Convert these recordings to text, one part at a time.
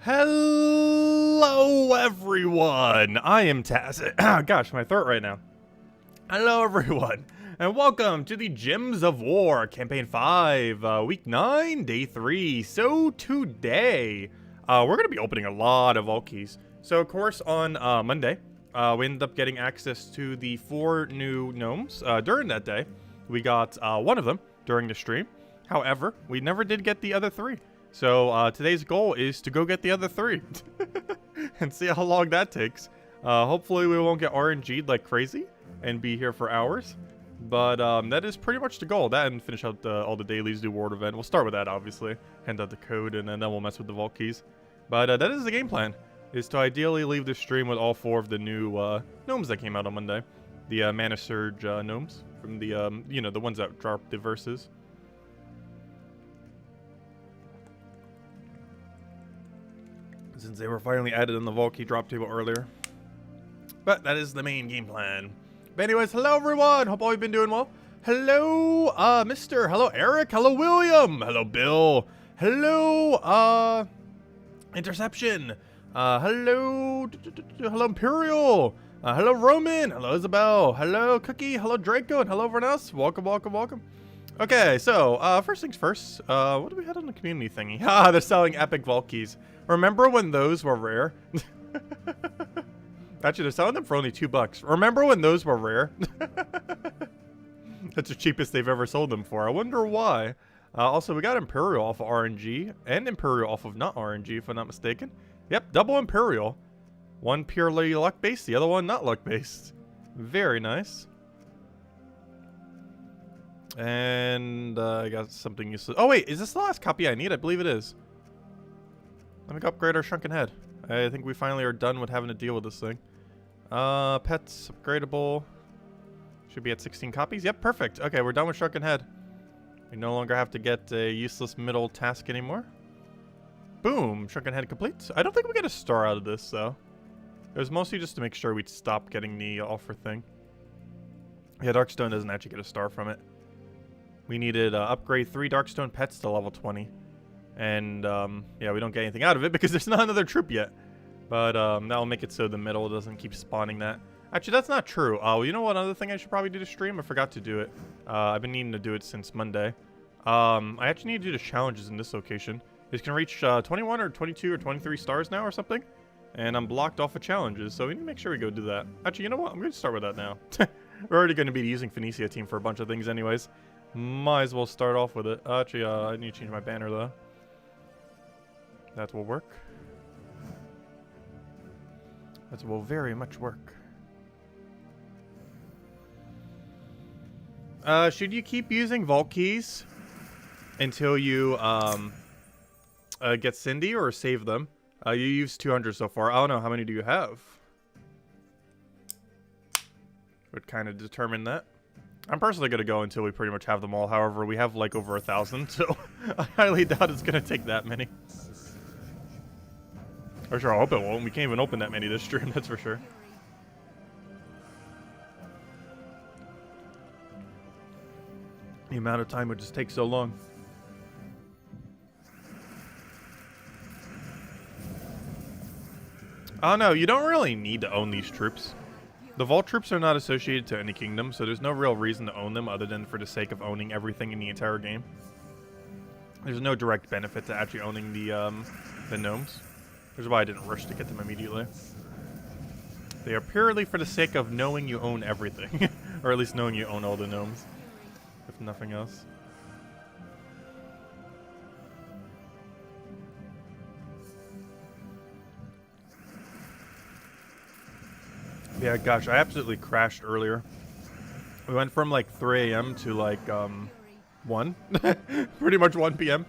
Hello, everyone. I am Taz. Gosh, my throat right now. Hello, everyone, and welcome to the Gems of War Campaign 5, Week 9, Day 3. So today, we're going to be opening a lot of vault keys. So, of course, on Monday, we ended up getting access to the 4 new gnomes. During that day, we got one of them during the stream. However, we never did get the other 3. So today's goal is to go get the other 3 and see how long that takes. Hopefully we won't get RNG'd like crazy and be here for hours. But that is pretty much the goal. That and finish out all the dailies, do World event. We'll start with that, obviously. Hand out the code, and then we'll mess with the vault keys. But that is the game plan, is to ideally leave the stream with all 4 of the new gnomes that came out on Monday. The Mana Surge gnomes from the, you know, the ones that dropped the verses. Since they were finally added in the vault key drop table earlier. But that is the main game plan. But anyways, hello everyone. Hope all you've been doing well. Hello, Mr. Hello, Eric. Hello, William. Hello, Bill. Hello, Interception. Hello, hello, Imperial. Hello, Roman. Hello, Isabel. Hello, Kaki. Hello, Draco. And hello, everyone else. Welcome, welcome, welcome. Okay, so, first things first. What do we have on the community thingy? Ah, they're selling epic vault keys. Remember when those were rare? Actually, they're selling them for only $2. Remember when those were rare? That's the cheapest they've ever sold them for. I wonder why. Also, we got Imperial off of RNG and Imperial off of not RNG, if I'm not mistaken. Yep, double Imperial. One purely luck-based, the other one not luck-based. Very nice. And I got something useless. Oh, wait, is this the last copy I need? I believe it is. Let me go upgrade our shrunken head. I think we finally are done with having to deal with this thing. Pets, upgradable. Should be at 16 copies. Yep, perfect. Okay, we're done with shrunken head. We no longer have to get a useless middle task anymore. Boom, shrunken head complete. I don't think we get a star out of this, though. It was mostly just to make sure we'd stop getting the offer thing. Yeah, Darkstone doesn't actually get a star from it. We needed upgrade 3 Darkstone pets to level 20. And, yeah, we don't get anything out of it because there's not another troop yet. But, that'll make it so the middle doesn't keep spawning that. Actually, that's not true. Oh, you know what other thing I should probably do to stream? I forgot to do it. I've been needing to do it since Monday. I actually need to do the challenges in this location. These can reach 21 or 22 or 23 stars now or something. And I'm blocked off of challenges, so we need to make sure we go do that. Actually, you know what? I'm going to start with that now. We're already going to be using Phoenicia team for a bunch of things anyways. Might as well start off with it. Actually, I need to change my banner, though. That will work. That will very much work. Should you keep using vault keys until you get Cindy or save them? You used 200 so far. I don't know. How many do you have? Would kind of determine that. I'm personally going to go until we pretty much have them all. However, we have like over 1,000, so I highly doubt it's going to take that many. Or sure, I hope it won't. We can't even open that many this stream, that's for sure. The amount of time would just take so long. Oh no, you don't really need to own these troops. The vault troops are not associated to any kingdom, so there's no real reason to own them other than for the sake of owning everything in the entire game. There's no direct benefit to actually owning the gnomes. Which is why I didn't rush to get them immediately. They are purely for the sake of knowing you own everything. Or at least knowing you own all the gnomes. If nothing else. Yeah, gosh, I absolutely crashed earlier. We went from like 3 a.m. to like 1. Pretty much 1 p.m.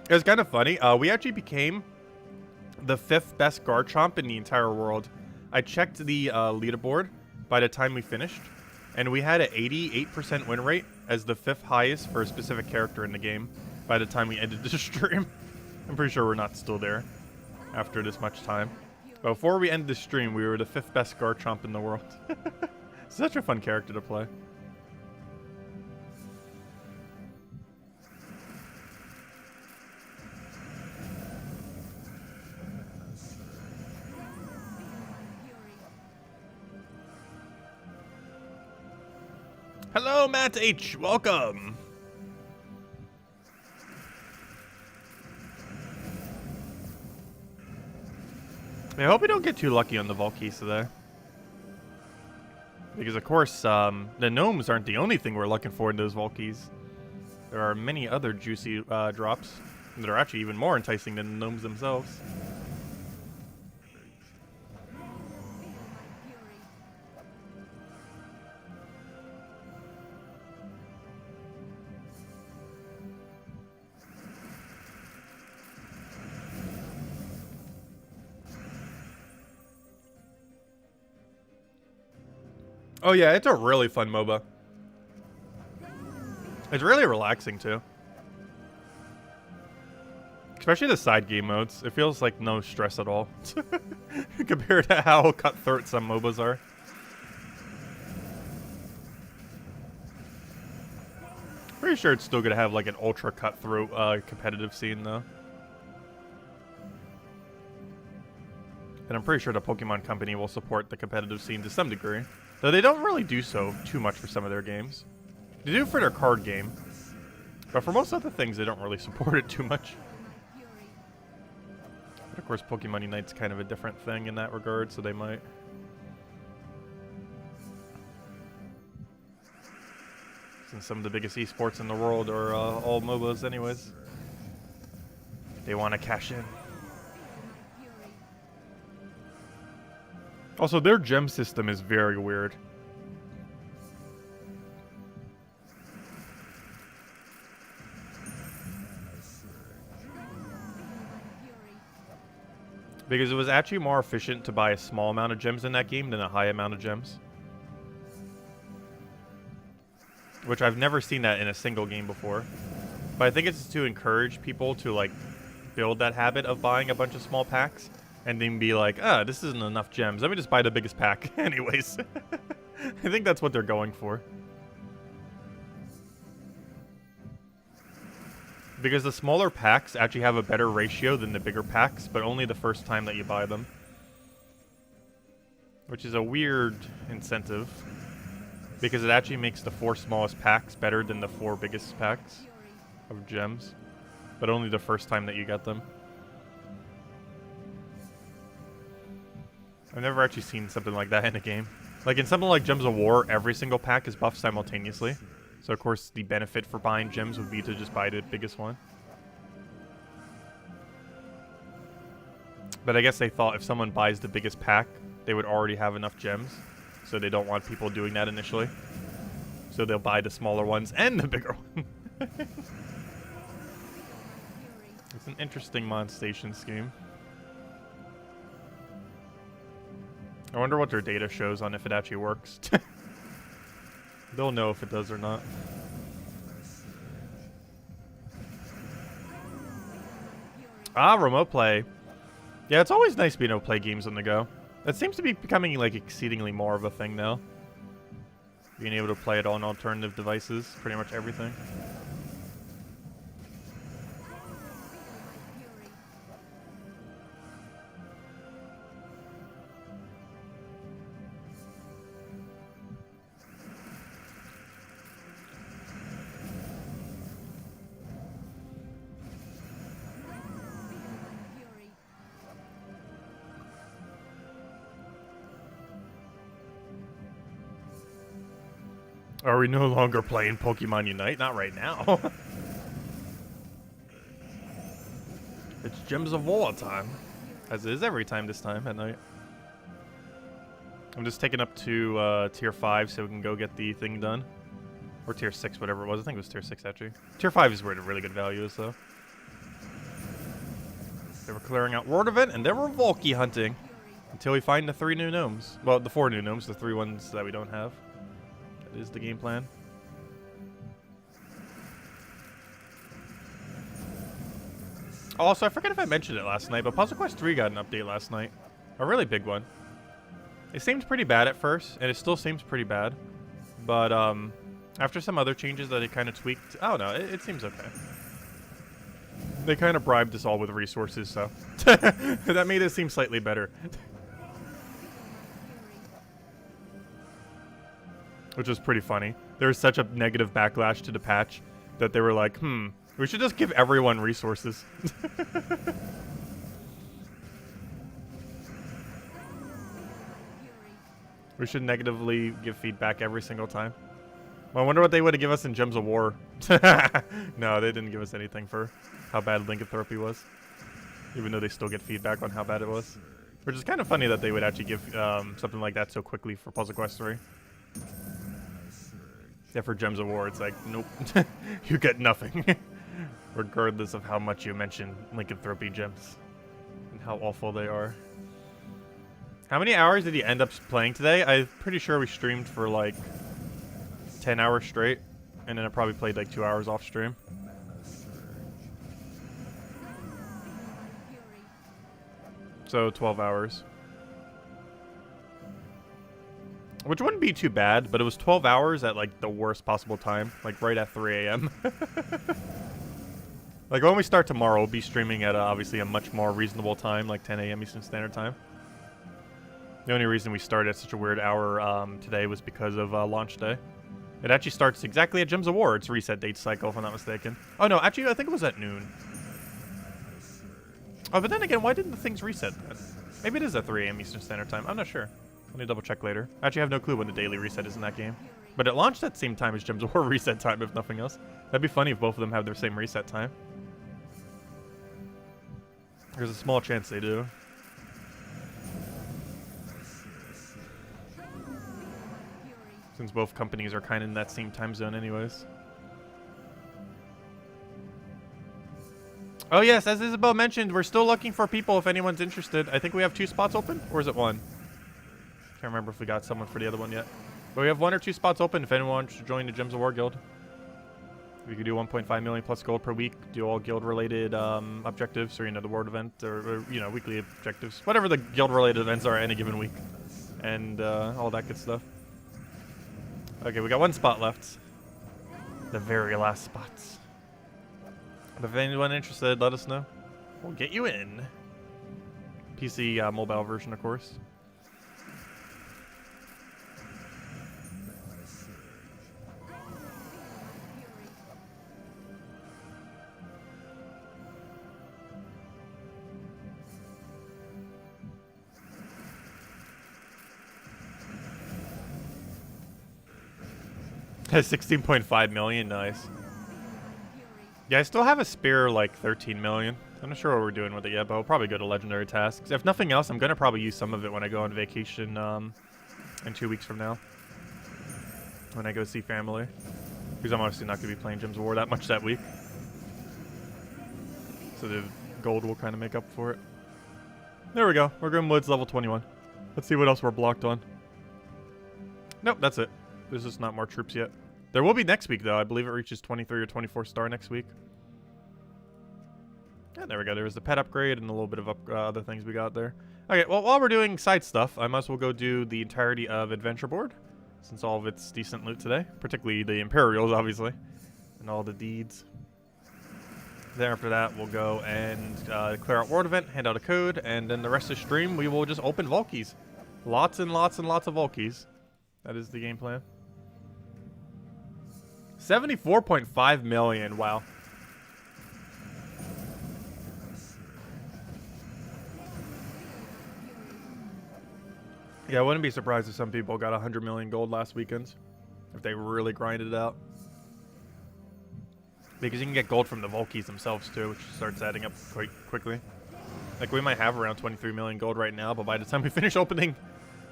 It was kind of funny. We actually became the 5th best Garchomp in the entire world. I checked the leaderboard by the time we finished, and we had an 88% win rate as the 5th highest for a specific character in the game by the time we ended the stream. I'm pretty sure we're not still there after this much time. But before we ended the stream, we were the 5th best Garchomp in the world. Such a fun character to play. Hello, Matt H. Welcome. I hope we don't get too lucky on the Volkisa there. Because, of course, the Gnomes aren't the only thing we're looking for in those Volkies. There are many other juicy drops that are actually even more enticing than the Gnomes themselves. Oh yeah, it's a really fun MOBA. It's really relaxing too. Especially the side game modes. It feels like no stress at all. Compared to how cutthroat some MOBAs are. Pretty sure it's still gonna have like an ultra cutthroat competitive scene though. And I'm pretty sure the Pokemon Company will support the competitive scene to some degree. Though they don't really do so too much for some of their games. They do for their card game. But for most other things, they don't really support it too much. But of course, Pokemon Unite's kind of a different thing in that regard, so they might. Since some of the biggest esports in the world are all MOBAs anyways. They want to cash in. Also, their gem system is very weird. Because it was actually more efficient to buy a small amount of gems in that game than a high amount of gems. Which I've never seen that in a single game before. But I think it's to encourage people to, like, build that habit of buying a bunch of small packs. And then be like, this isn't enough gems. Let me just buy the biggest pack anyways. I think that's what they're going for. Because the smaller packs actually have a better ratio than the bigger packs, but only the first time that you buy them. Which is a weird incentive. Because it actually makes the 4 smallest packs better than the 4 biggest packs of gems. But only the first time that you get them. I've never actually seen something like that in a game. Like in something like Gems of War, every single pack is buffed simultaneously. So of course the benefit for buying gems would be to just buy the biggest one. But I guess they thought if someone buys the biggest pack, they would already have enough gems. So they don't want people doing that initially. So they'll buy the smaller ones and the bigger one. It's an interesting monetization scheme. I wonder what their data shows on if it actually works. They'll know if it does or not. Ah, remote play. Yeah, it's always nice being able to play games on the go. That seems to be becoming like exceedingly more of a thing now. Being able to play it on alternative devices, pretty much everything. Are we no longer playing Pokemon Unite? Not right now. It's Gems of War time. As it is every time this time at night. I'm just taking up to tier 5 so we can go get the thing done. Or tier 6, whatever it was. I think it was tier 6 actually. Tier 5 is where the really good value is though. They were clearing out World Event and they were Volky hunting. Until we find the 3 new Gnomes. Well, the 4 new Gnomes, the 3 ones that we don't have. Is the game plan. Also, I forget if I mentioned it last night, but Puzzle Quest 3 got an update last night. A really big one. It seemed pretty bad at first, and it still seems pretty bad. But, after some other changes that it kind of tweaked, I don't know, it seems okay. They kind of bribed us all with resources, so that made it seem slightly better. Which was pretty funny. There was such a negative backlash to the patch that they were like, we should just give everyone resources. We should negatively give feedback every single time. Well, I wonder what they would have given us in Gems of War. No, they didn't give us anything for how bad lycanthropy was. Even though they still get feedback on how bad it was. Which is kind of funny that they would actually give something like that so quickly for Puzzle Quest 3. Yeah, for Gems of War, it's like, nope. You get nothing. Regardless of how much you mention lycanthropy gems. And how awful they are. How many hours did you end up playing today? I'm pretty sure we streamed for like 10 hours straight. And then I probably played like 2 hours off stream. So 12 hours. Which wouldn't be too bad, but it was 12 hours at like the worst possible time. Like right at 3 a.m. Like when we start tomorrow, we'll be streaming at obviously a much more reasonable time, like 10 a.m. Eastern Standard Time. The only reason we started at such a weird hour today was because of launch day. It actually starts exactly at Gems of War. It's reset date cycle, if I'm not mistaken. Oh no, actually I think it was at noon. Oh, but then again, why didn't the things reset then? Maybe it is at 3 a.m. Eastern Standard Time. I'm not sure. Let me double check later. I actually have no clue when the daily reset is in that game. But it launched at the same time as Gems of War reset time, if nothing else. That'd be funny if both of them have their same reset time. There's a small chance they do. Since both companies are kind of in that same time zone anyways. Oh yes, as Isabel mentioned, we're still looking for people if anyone's interested. I think we have 2 spots open, or is it 1? Can't remember if we got someone for the other one yet. But we have 1 or 2 spots open if anyone wants to join the Gems of War Guild. We could do 1.5 million plus gold per week, do all guild-related objectives, or, you know, the world event, or, you know, weekly objectives. Whatever the guild-related events are any given week. And all that good stuff. Okay, we got 1 spot left. The very last spots. But if anyone interested, let us know. We'll get you in. PC mobile version, of course. Has 16.5 million, nice. Yeah, I still have a spare, like, 13 million. I'm not sure what we're doing with it yet, but we'll probably go to Legendary Tasks. If nothing else, I'm going to probably use some of it when I go on vacation in 2 weeks from now. When I go see family. Because I'm obviously not going to be playing Gems of War that much that week. So the gold will kind of make up for it. There we go. We're going Woods level 21. Let's see what else we're blocked on. Nope, that's it. There's just not more troops yet. There will be next week, though. I believe it reaches 23 or 24 star next week. Yeah, there we go. There was the pet upgrade and a little bit of other things we got there. Okay, well, while we're doing side stuff, I might as well go do the entirety of Adventure Board, since all of it's decent loot today. Particularly the Imperials, obviously, and all the deeds. Then after that, we'll go and clear out World Event, hand out a code, and then the rest of the stream, we will just open vault keys. Lots and lots and lots of vault keys. That is the game plan. 74.5 million, wow. Yeah, I wouldn't be surprised if some people got 100 million gold last weekend. If they really grinded it out. Because you can get gold from the vault keys themselves too, which starts adding up quite quickly. Like, we might have around 23 million gold right now, but by the time we finish opening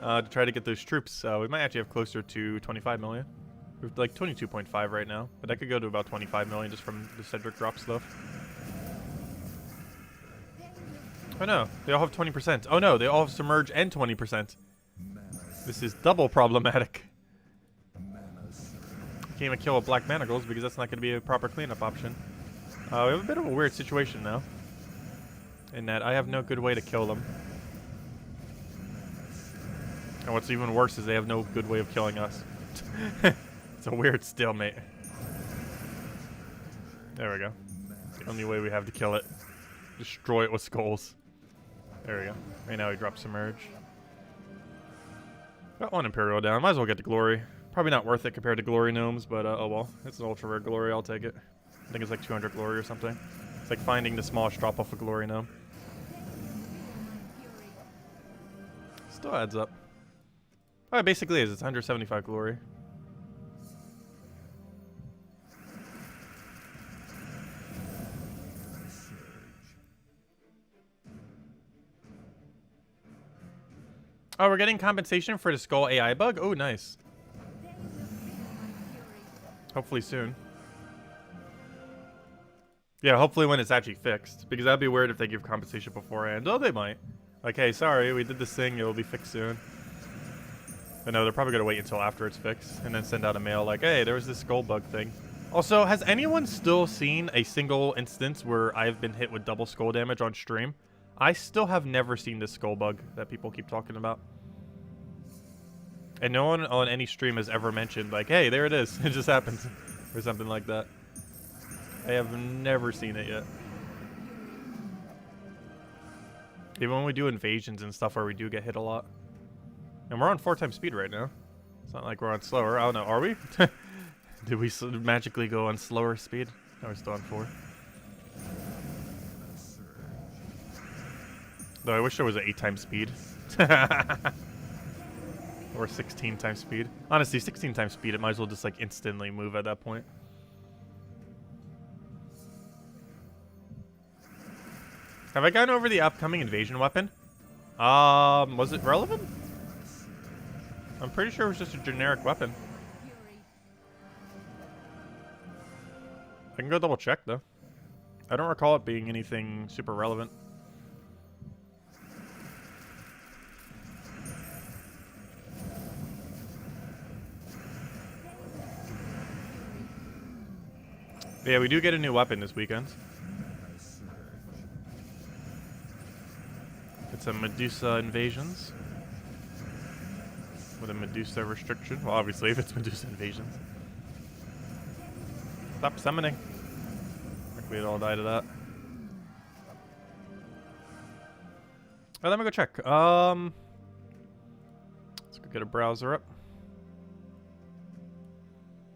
to try to get those troops, we might actually have closer to 25 million. We're like 22.5 right now, but that could go to about 25 million just from the Cedric drop stuff. Oh no, they all have 20%. Oh no, they all have Submerge and 20%. This is double problematic. Can't even kill with Black Manacles because that's not going to be a proper cleanup option. We have a bit of a weird situation now. In that I have no good way to kill them. And what's even worse is they have no good way of killing us. It's a weird stalemate. There we go. The only way we have to kill it. Destroy it with skulls. There we go. Right now we drop Submerge. Got 1 Imperial down. Might as well get the glory. Probably not worth it compared to glory gnomes, but oh well. It's an ultra rare glory, I'll take it. I think it's like 200 glory or something. It's like finding the smallest drop off a glory gnome. Still adds up. Oh, it basically is. It's 175 glory. Oh, we're getting compensation for the skull AI bug? Oh, nice. Hopefully soon. Yeah, hopefully when it's actually fixed. Because that'd be weird if they give compensation beforehand. Oh, they might. Like, hey, sorry, we did this thing. It'll be fixed soon. But no, they're probably going to wait until after it's fixed. And then send out a mail like, hey, there was this skull bug thing. Also, has anyone still seen a single instance where I've been hit with double skull damage on stream? I still have never seen this skull bug that people keep talking about. And no one on any stream has ever mentioned, like, hey, there it is. It just happened. Or something like that. I have never seen it yet. Even when we do invasions and stuff where we do get hit a lot. And we're on 4x speed right now. It's not like we're on slower. I don't know. Are we? Did we magically go on slower speed? No, we're still on 4. Though I wish there was an 8x speed. Or 16 times speed. Honestly, 16 times speed, it might as well just like instantly move at that point. Have I gone over the upcoming invasion weapon? Was it relevant? I'm pretty sure it was just a generic weapon. I can go double check though. I don't recall it being anything super relevant. Yeah, we do get a new weapon this weekend. It's a Medusa Invasions. With a Medusa restriction. Well, obviously, if it's Medusa Invasions. Stop summoning. I think we'd all die to that. Oh, let me go check. Let's go get a browser up.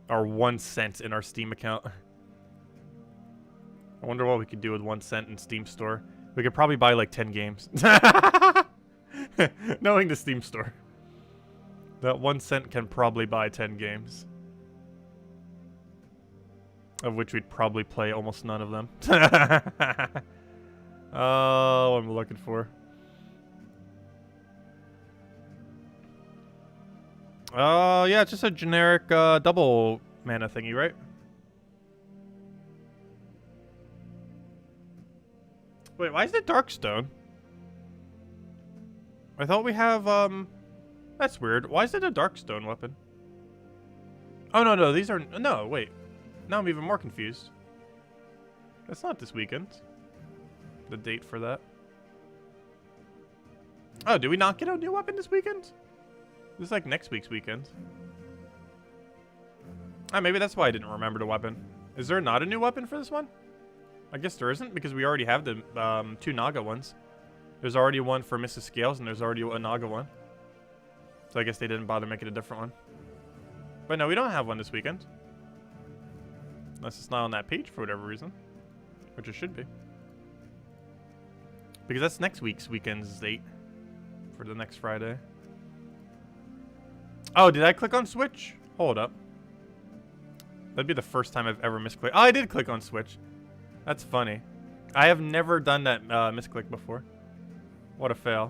Our 1 cent in our Steam account. I wonder what we could do with 1 cent in Steam Store. We could probably buy like 10 games. Knowing the Steam Store. That 1 cent can probably buy 10 games. Of which we'd probably play almost none of them. Oh, what I'm looking for. Yeah, it's just a generic double mana thingy, right? Wait, why is it Darkstone? I thought we have, that's weird. Why is it a Darkstone weapon? Oh, no, these are, no, wait. Now I'm even more confused. That's not this weekend. The date for that. Oh, did we not get a new weapon this weekend? This is like next week's weekend. Ah, maybe that's why I didn't remember the weapon. Is there not a new weapon for this one? I guess there isn't, because we already have the 2 Naga ones. There's already one for Mrs. Scales, and there's already a Naga one. So I guess they didn't bother making a different one. But no, we don't have one this weekend. Unless it's not on that page for whatever reason. Which it should be. Because that's next week's weekend's date. For the next Friday. Oh, did I click on Switch? Hold up. That'd be the first time I've ever misclicked. Oh, I did click on Switch. That's funny. I have never done that misclick before. What a fail.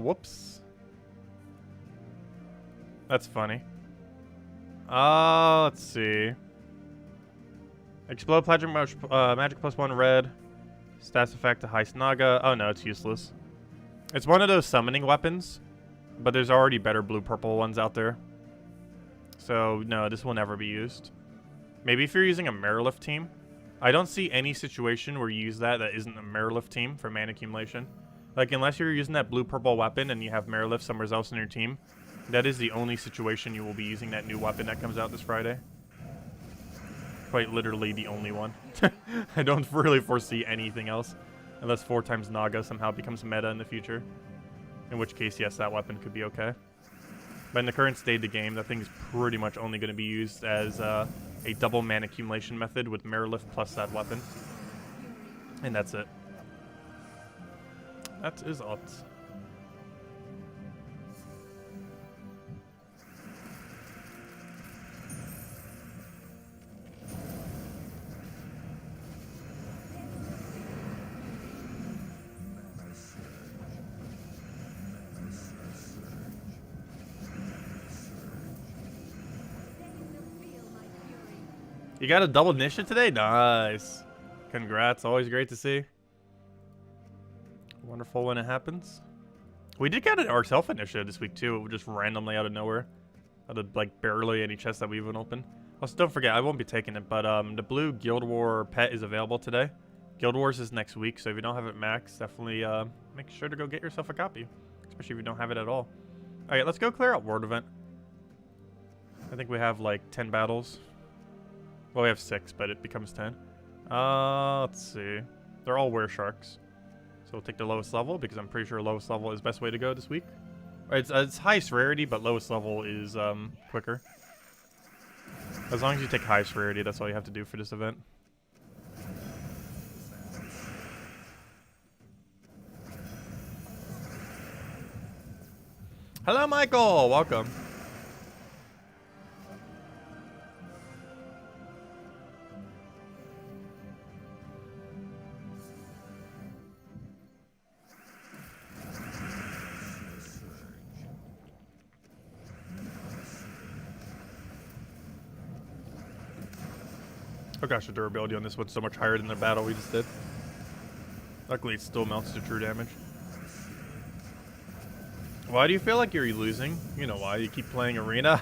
Whoops. That's funny. Let's see. Explode Magic +1 red. Stats effect to Heist Naga. Oh no, it's useless. It's one of those summoning weapons. But there's already better blue-purple ones out there. So, no, this will never be used. Maybe if you're using a Marilift team. I don't see any situation where you use that isn't a Marilift team for mana accumulation. Like, unless you're using that blue-purple weapon and you have Marilift somewhere else in your team, that is the only situation you will be using that new weapon that comes out this Friday. Quite literally the only one. I don't really foresee anything else. Unless 4 times Naga somehow becomes meta in the future. In which case, yes, that weapon could be okay. But in the current state of the game, that thing is pretty much only going to be used as a double mana accumulation method with Mirror Lift plus that weapon. And that's it. That is it. You got a double initiative today? Nice. Congrats. Always great to see. Wonderful when it happens. We did get an Arc Self initiative this week too, just randomly out of nowhere. Out of like barely any chests that we even opened. Also, don't forget, I won't be taking it, but the blue Guild War pet is available today. Guild Wars is next week, so if you don't have it max, definitely make sure to go get yourself a copy. Especially if you don't have it at all. Alright, let's go clear out World Event. I think we have like 10 battles. Well, we have 6, but it becomes 10. Let's see. They're all were sharks. So we'll take the lowest level, because I'm pretty sure lowest level is best way to go this week. It's highest rarity, but lowest level is quicker. As long as you take highest rarity, that's all you have to do for this event. Hello, Michael! Welcome. Oh gosh, the durability on this one's so much higher than the battle we just did. Luckily, it still melts to true damage. Why do you feel like you're losing? You know why. You keep playing Arena.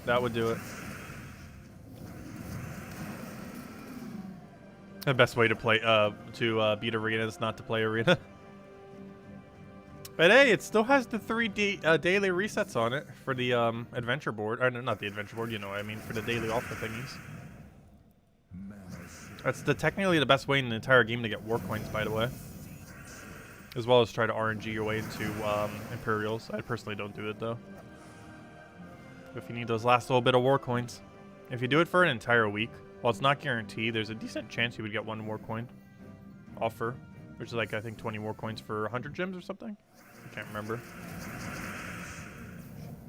That would do it. The best way to play beat Arena is not to play Arena. But hey, it still has the 3 daily resets on it for the adventure board. Or no, not the adventure board, you know what I mean, for the daily alpha thingies. That's technically the best way in the entire game to get war coins, by the way. As well as try to RNG your way into Imperials. I personally don't do it, though. If you need those last little bit of war coins. If you do it for an entire week, while it's not guaranteed, there's a decent chance you would get 1 war coin offer. Which is like, I think, 20 war coins for 100 gems or something. I can't remember.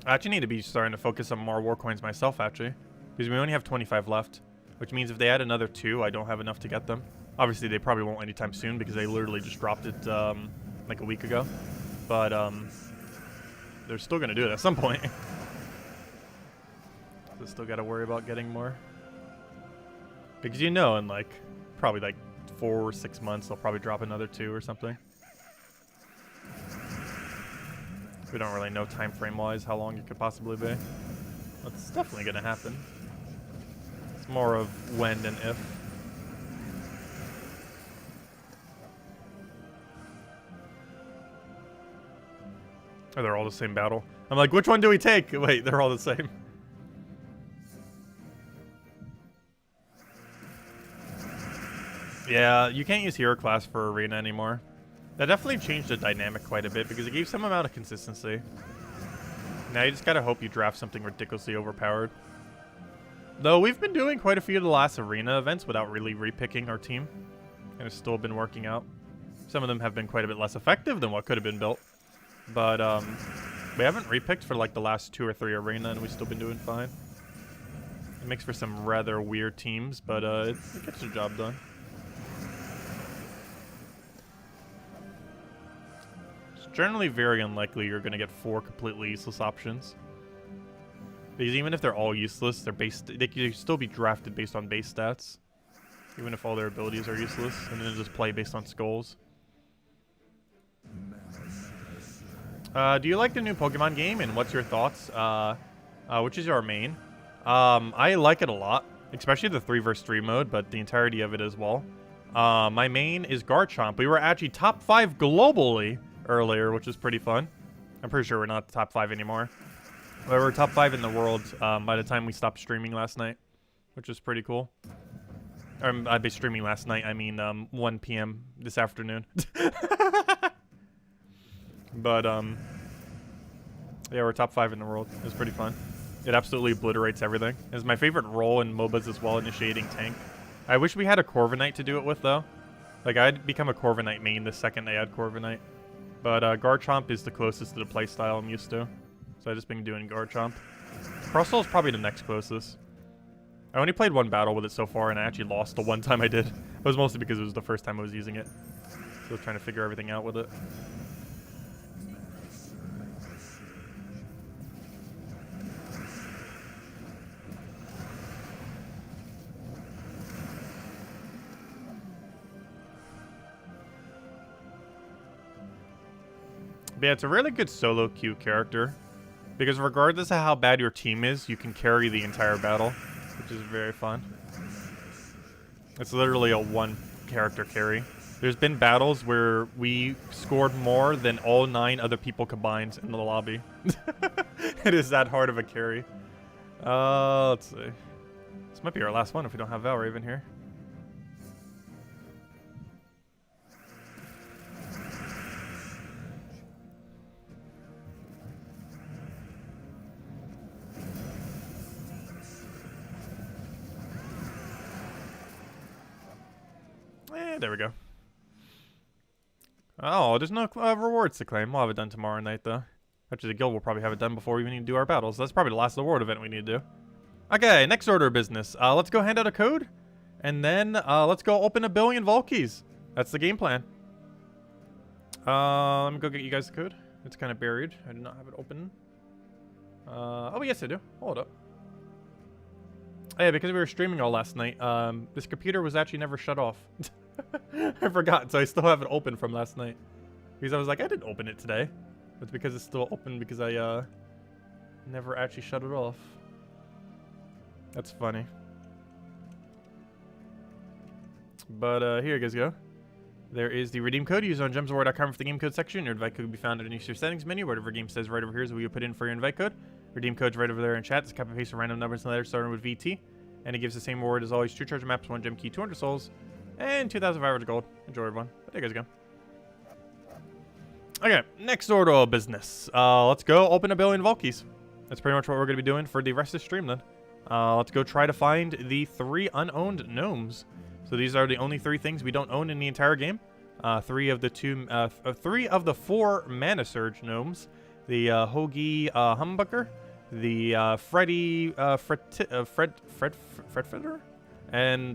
I actually need to be starting to focus on more war coins myself, actually. Because we only have 25 left. Which means if they add another 2, I don't have enough to get them. Obviously, they probably won't anytime soon because they literally just dropped it like a week ago. But they're still going to do it at some point. They still got to worry about getting more. Because you know, in like, probably like 4 or 6 months, they'll probably drop another 2 or something. We don't really know time frame wise how long it could possibly be. But it's definitely going to happen. It's more of when than if. Oh, they're all the same battle. I'm like, which one do we take? Wait, they're all the same. Yeah, you can't use hero class for Arena anymore. That definitely changed the dynamic quite a bit because it gave some amount of consistency. Now you just gotta hope you draft something ridiculously overpowered. Though we've been doing quite a few of the last Arena events without really repicking our team. And it's still been working out. Some of them have been quite a bit less effective than what could have been built. But we haven't repicked for like the last 2 or 3 Arena and we've still been doing fine. It makes for some rather weird teams, but it gets the job done. Generally very unlikely you're going to get 4 completely useless options. Because even if they're all useless, they can still be drafted based on base stats. Even if all their abilities are useless, and then just play based on skulls. Do you like the new Pokemon game, and what's your thoughts? Which is your main? I like it a lot, especially the 3 vs 3 mode, but the entirety of it as well. My main is Garchomp. We were actually top 5 globally earlier, which is pretty fun. I'm pretty sure we're not top 5 anymore. But we're top 5 in the world by the time we stopped streaming last night, which is pretty cool. I'd be streaming last night, I mean 1 p.m. this afternoon. But Yeah, we're top 5 in the world. It was pretty fun. It absolutely obliterates everything. It's my favorite role in MOBAs as well, initiating tank. I wish we had a Corviknight to do it with, though. Like, I'd become a Corviknight main the second they add Corviknight. But Garchomp is the closest to the playstyle I'm used to. So I've just been doing Garchomp. Crustle is probably the next closest. I only played one battle with it so far, and I actually lost the one time I did. It was mostly because it was the first time I was using it. So I was trying to figure everything out with it. But yeah, it's a really good solo queue character. Because regardless of how bad your team is, you can carry the entire battle. Which is very fun. It's literally a one character carry. There's been battles where we scored more than all 9 other people combined in the lobby. It is that hard of a carry. Let's see. This might be our last one if we don't have Valraven here. There we go. Oh, there's no rewards to claim. We'll have it done tomorrow night, though. Actually, the guild will probably have it done before we even need to do our battles. That's probably the last reward event we need to do. Okay, next order of business. Let's go hand out a code. And then let's go open 1 billion vault keys. That's the game plan. Let me go get you guys the code. It's kind of buried. I do not have it open. Oh, yes, I do. Hold up. Yeah, because we were streaming all last night, this computer was actually never shut off. I forgot, so I still have it open from last night. Because I was like, I didn't open it today. It's because it's still open because I never actually shut it off. That's funny. But here you guys go. There is the redeem code. Use on gemsawar.com for the game code section. Your invite code will be found underneath your settings menu. Whatever game says right over here is where you put in for your invite code. Redeem code's right over there in chat. Just copy and paste some random numbers and letters starting with VT. And it gives the same reward as always. 2 treasure maps, 1 gem key, 200 souls, and 2,500 gold. Enjoy, everyone. There you guys go. Okay, next order of business. Let's go open 1 billion vault keys. That's pretty much what we're going to be doing for the rest of the stream then. Let's go try to find the 3 unowned gnomes. So these are the only 3 things we don't own in the entire game. 3 of the 4 mana surge gnomes. The Hoagie Humbucker, the Freddy Fredfitter, and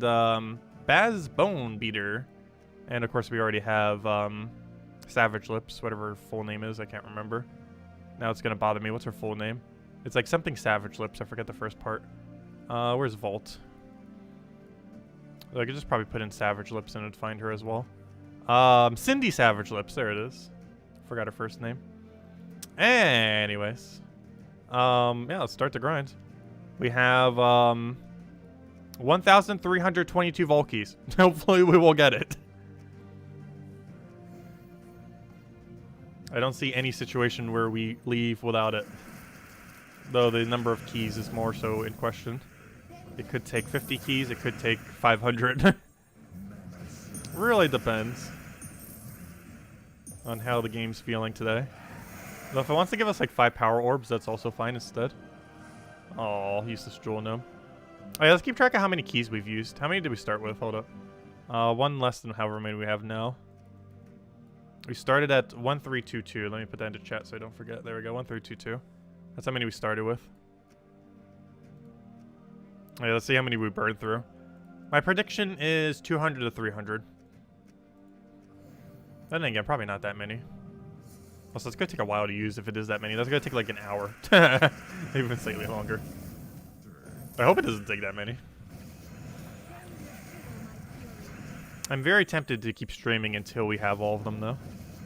Baz Bone Beater. And of course we already have Savage Lips, whatever her full name is, I can't remember. Now it's gonna bother me. What's her full name? It's like something Savage Lips, I forget the first part. Where's Vault? I could just probably put in Savage Lips and it'd find her as well. Cindy Savage Lips, there it is. Forgot her first name. Anyways. Yeah, let's start the grind. We have 1,322 vault keys. Hopefully we will get it. I don't see any situation where we leave without it. Though the number of keys is more so in question. It could take 50 keys, it could take 500. Really depends on how the game's feeling today. Though if it wants to give us like 5 power orbs, that's also fine instead. Oh, useless jewel gnome. Alright, let's keep track of how many keys we've used. How many did we start with? Hold up. 1 less than however many we have now. We started at 1322. Let me put that into chat so I don't forget. There we go, 1322. That's how many we started with. Alright, let's see how many we burned through. My prediction is 200 to 300. Then again, probably not that many. Also, it's gonna take a while to use if it is that many. That's gonna take like an hour. Maybe even slightly longer. I hope it doesn't take that many. I'm very tempted to keep streaming until we have all of them, though.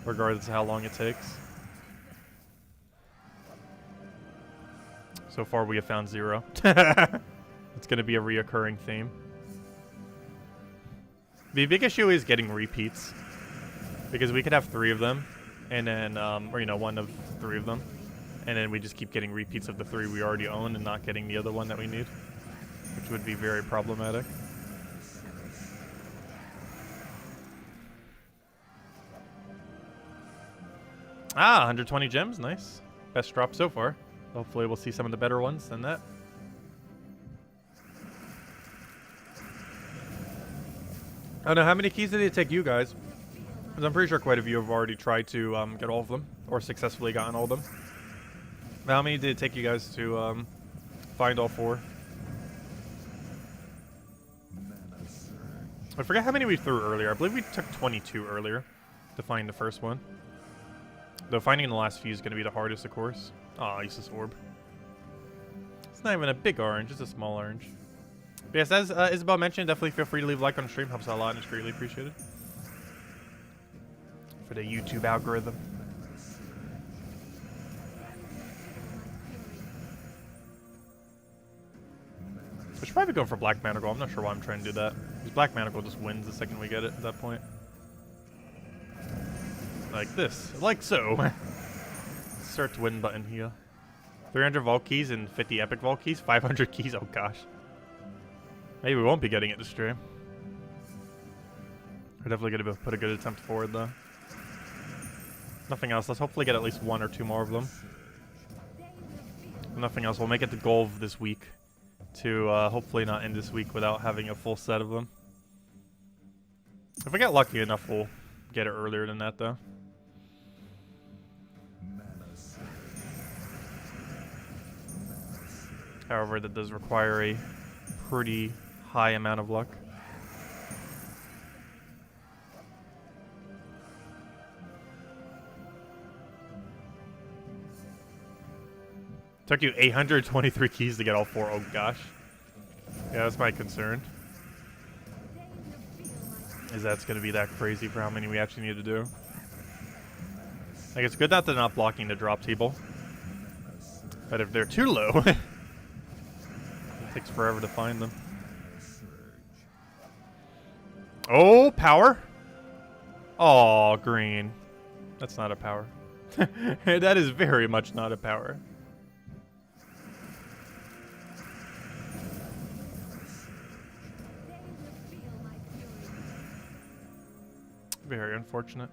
Regardless of how long it takes. So far, we have found 0. It's going to be a reoccurring theme. The big issue is getting repeats. Because we could have 3 of them. And then, or, you know, 1 of 3 of them. And then we just keep getting repeats of the 3 we already own and not getting the other one that we need. Which would be very problematic. Ah, 120 gems, nice. Best drop so far. Hopefully we'll see some of the better ones than that. I don't know, how many keys did it take you guys? Because I'm pretty sure quite a few have already tried to get all of them, or successfully gotten all of them. How many did it take you guys to find all 4? I forget how many we threw earlier. I believe we took 22 earlier to find the first one. Though finding the last few is going to be the hardest, of course. Aw, useless orb. It's not even a big orange, it's a small orange. But yes, as Isabel mentioned, definitely feel free to leave a like on the stream. Helps out a lot and it's greatly appreciated. For the YouTube algorithm. I should probably go for Black Manacle. I'm not sure why I'm trying to do that. Because Black Manacle just wins the second we get it at that point. Like this. Like so. Start win button here. 300 vault keys and 50 epic vault keys. 500 keys. Oh gosh. Maybe we won't be getting it this stream. We're definitely going to put a good attempt forward though. Nothing else. Let's hopefully get at least 1 or 2 more of them. If nothing else. We'll make it the goal of this week to hopefully not end this week without having a full set of them. If we get lucky enough, we'll get it earlier than that though. However, that does require a pretty high amount of luck. Took you 823 keys to get all 4. Oh gosh. Yeah, that's my concern. Is that's going to be that crazy for how many we actually need to do. Like, it's good that they're not blocking the drop table. But if they're too low, it takes forever to find them. Oh, power? Oh, green. That's not a power. That is very much not a power. Very unfortunate.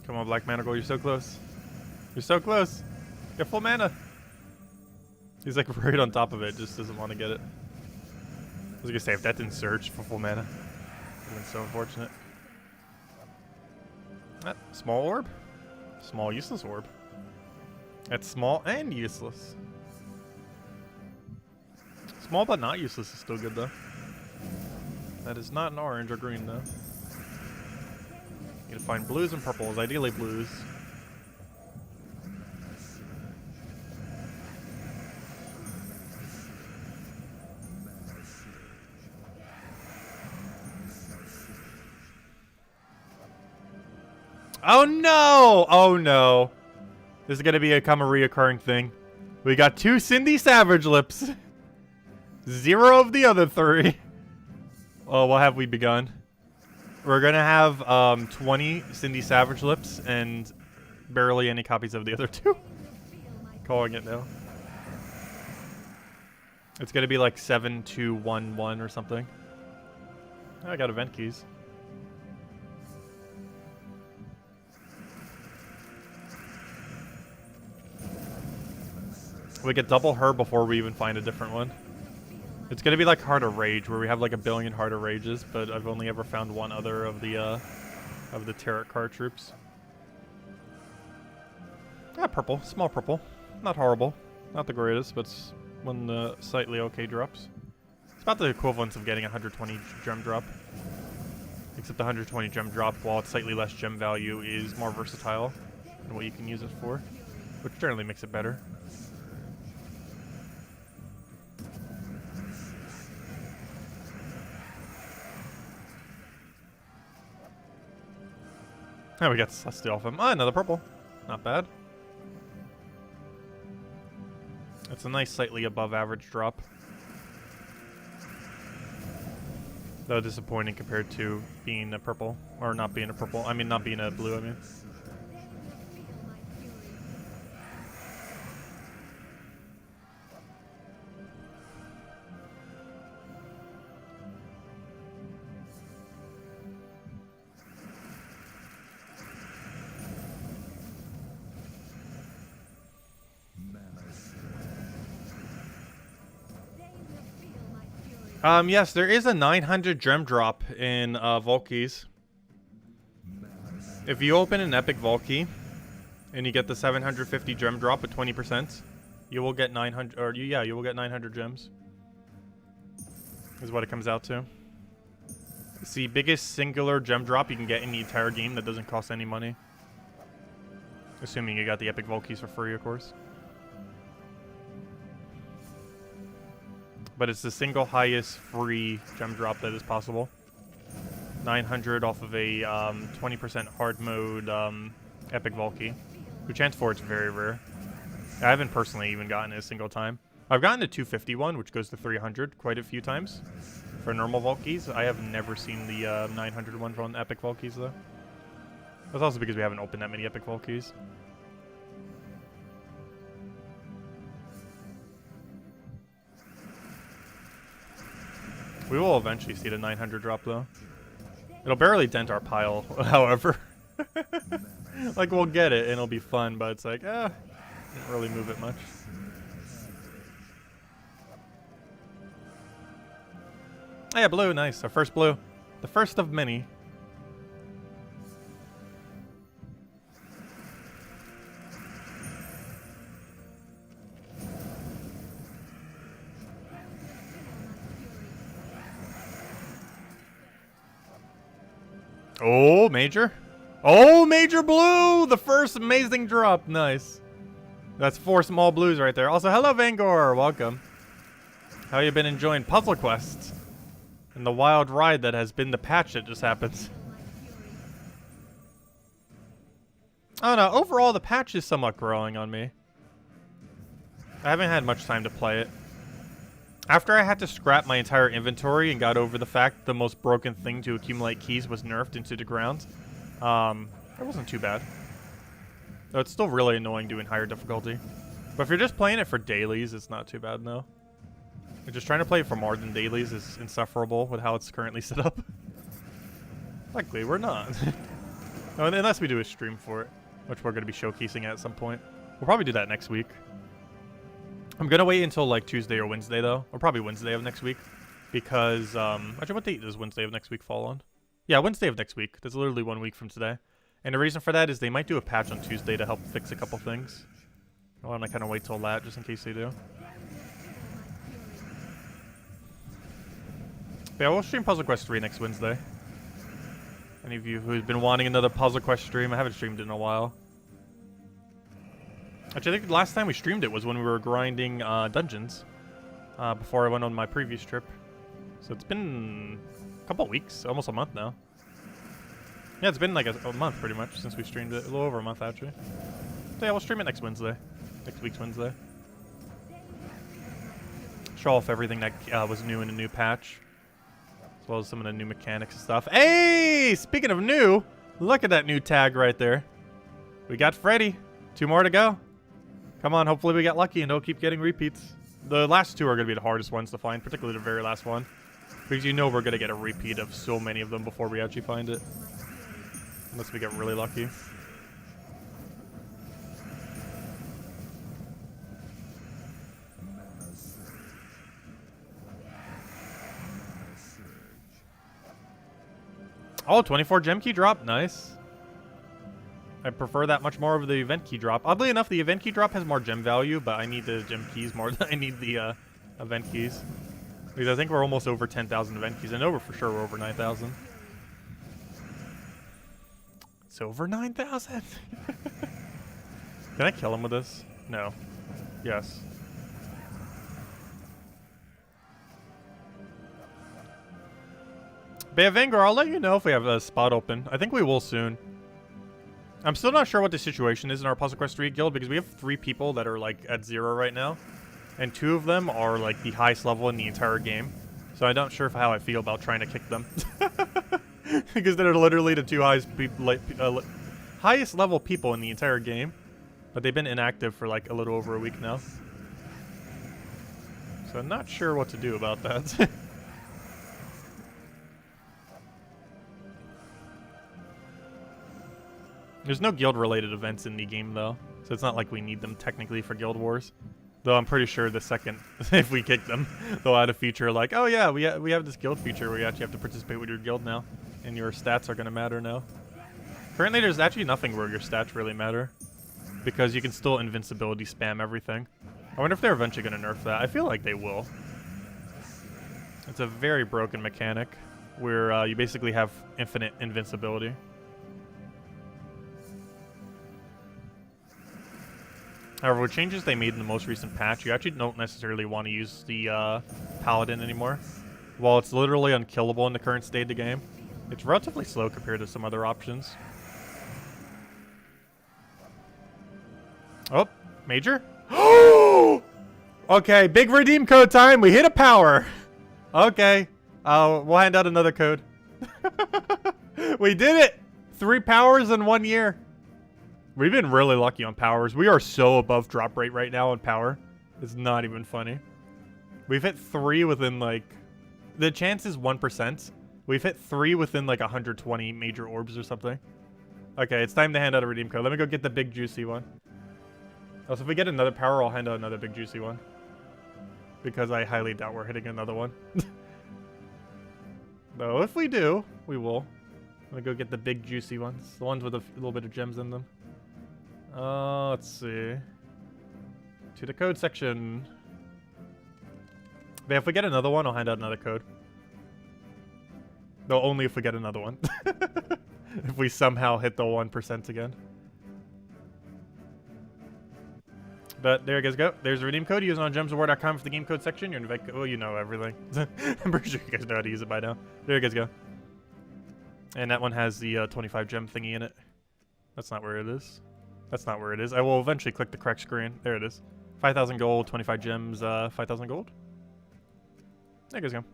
Come on, Black Manacle, you're so close. You're so close. Get full mana. He's like right on top of it, just doesn't want to get it. I was gonna say, if that didn't surge for full mana, it would have been so unfortunate. Small orb? Small useless orb. That's small and useless. Small but not useless is still good though. That is not an orange or green though. You gotta find blues and purples, ideally blues. Oh no! Oh no. This is gonna become a reoccurring thing. We got 2 Cindy Savage Lips. 0 of the other 3. Oh, what have we begun? We're gonna have 20 Cindy Savage Lips and barely any copies of the other 2. Calling it now. It's gonna be like 7-2-1-1 or something. Oh, I got event keys. We get double her before we even find a different one. It's gonna be like Heart of Rage, where we have like a billion Heart of Rages, but I've only ever found one other of the tarot card troops. Ah, purple, small purple, not horrible, not the greatest, but it's when the slightly okay drops. It's about the equivalent of getting a 120 gem drop, except the 120 gem drop, while it's slightly less gem value, is more versatile in what you can use it for, which generally makes it better. Oh, we got Celestial off him. Ah, another purple. Not bad. It's a nice, slightly above average drop. Though disappointing compared to being a purple. Or not being a purple. I mean, not being a blue, I mean. Yes, there is a 900 gem drop in Volkeys. If you open an epic Volkey and you get the 750 gem drop at 20%, you will get 900, or yeah, you will get 900 gems. Is what it comes out to. It's the biggest singular gem drop you can get in the entire game that doesn't cost any money. Assuming you got the epic Volkeys for free, of course. But it's the single highest free gem drop that is possible. 900 off of a 20% hard mode epic Volkey. The chance for it's very rare. I haven't personally even gotten it a single time. I've gotten the 251, which goes to 300 quite a few times. For normal Volkeys, I have never seen the 900 one from epic Volkeys though. That's also because we haven't opened that many epic Volkeys. We will eventually see the 900 drop, though. It'll barely dent our pile, however. Like, we'll get it, and it'll be fun, but it's like, didn't really move it much. Oh, yeah, blue, nice. Our first blue. The first of many. Oh, major. Oh, major blue! The first amazing drop. Nice. That's 4 small blues right there. Also, hello, Vangor. Welcome. How you been enjoying Puzzle Quest? And the wild ride that has been the patch that just happened. I don't know. Overall, the patch is somewhat growing on me. I haven't had much time to play it. After I had to scrap my entire inventory and got over the fact the most broken thing to accumulate keys was nerfed into the ground, it wasn't too bad. Though it's still really annoying doing higher difficulty. But if you're just playing it for dailies, it's not too bad, no. You're just trying to play it for more than dailies is insufferable with how it's currently set up. Likely, we're not. No, unless we do a stream for it, which we're going to be showcasing at some point. We'll probably do that next week. I'm going to wait until, like, Tuesday or Wednesday, though. Or probably Wednesday of next week. Because, actually, what date does Wednesday of next week fall on? Yeah, Wednesday of next week. That's literally 1 week from today. And the reason for that is they might do a patch on Tuesday to help fix a couple things. I want to kind of wait till that, just in case they do. But yeah, we'll stream Puzzle Quest 3 next Wednesday. Any of you who've been wanting another Puzzle Quest stream, I haven't streamed it in a while. Actually, I think the last time we streamed it was when we were grinding dungeons. Before I went on my previous trip. So it's been a couple weeks, almost a month now. Yeah, it's been like a month pretty much since we streamed it. A little over a month, actually. So yeah, we'll stream it next Wednesday. Next week's Wednesday. Show off everything that was new in the new patch. As well as some of the new mechanics and stuff. Hey! Speaking of new, look at that new tag right there. We got Freddy. 2 more to go. Come on, hopefully we get lucky and don't keep getting repeats. The last 2 are going to be the hardest ones to find, particularly the very last one. Because you know we're going to get a repeat of so many of them before we actually find it. Unless we get really lucky. Oh, 24 gem key drop. Nice. I prefer that much more over the event key drop. Oddly enough, the event key drop has more gem value, but I need the gem keys more than I need the event keys. Because I think we're almost over 10,000 event keys. I know for sure we're over 9,000. It's over 9,000? Can I kill him with this? No. Yes. But yeah, Vanguard, I'll let you know if we have a spot open. I think we will soon. I'm still not sure what the situation is in our Puzzle Quest 3 guild because we have 3 people that are like at 0 right now. And 2 of them are like the highest level in the entire game. So I'm not sure how I feel about trying to kick them. Because they're literally the two highest level people in the entire game. But they've been inactive for like a little over a week now. So I'm not sure what to do about that. There's no guild-related events in the game, though. So it's not like we need them technically for Guild Wars. Though I'm pretty sure the second, if we kick them, they'll add a feature like, oh yeah, we have this guild feature where you actually have to participate with your guild now. And your stats are going to matter now. Currently, there's actually nothing where your stats really matter. Because you can still invincibility spam everything. I wonder if they're eventually going to nerf that. I feel like they will. It's a very broken mechanic where you basically have infinite invincibility. However, with changes they made in the most recent patch, you actually don't necessarily want to use the Paladin anymore. While it's literally unkillable in the current state of the game, it's relatively slow compared to some other options. Oh, Major? Okay, big redeem code time. We hit a power. Okay, we'll hand out another code. We did it! 3 powers in 1 year. We've been really lucky on powers. We are so above drop rate right now on power. It's not even funny. We've hit 3 within like... The chance is 1%. We've hit 3 within like 120 major orbs or something. Okay, it's time to hand out a redeem code. Let me go get the big juicy one. Also, if we get another power, I'll hand out another big juicy one. Because I highly doubt we're hitting another one. Though, if we do, we will. Let me go get the big juicy ones. The ones with a little bit of gems in them. Let's see. To the code section. But if we get another one, I'll hand out another code. No, only if we get another one. If we somehow hit the 1% again. But there you guys go. There's a redeem code. Use it on gemsaward.com for the game code section. You're invite. Oh, you know everything. I'm pretty sure you guys know how to use it by now. There you guys go. And that one has the 25 gem thingy in it. That's not where it is. That's not where it is. I will eventually click the correct screen. There it is. 5,000 gold, 25 gems, 5,000 gold. There you guys go.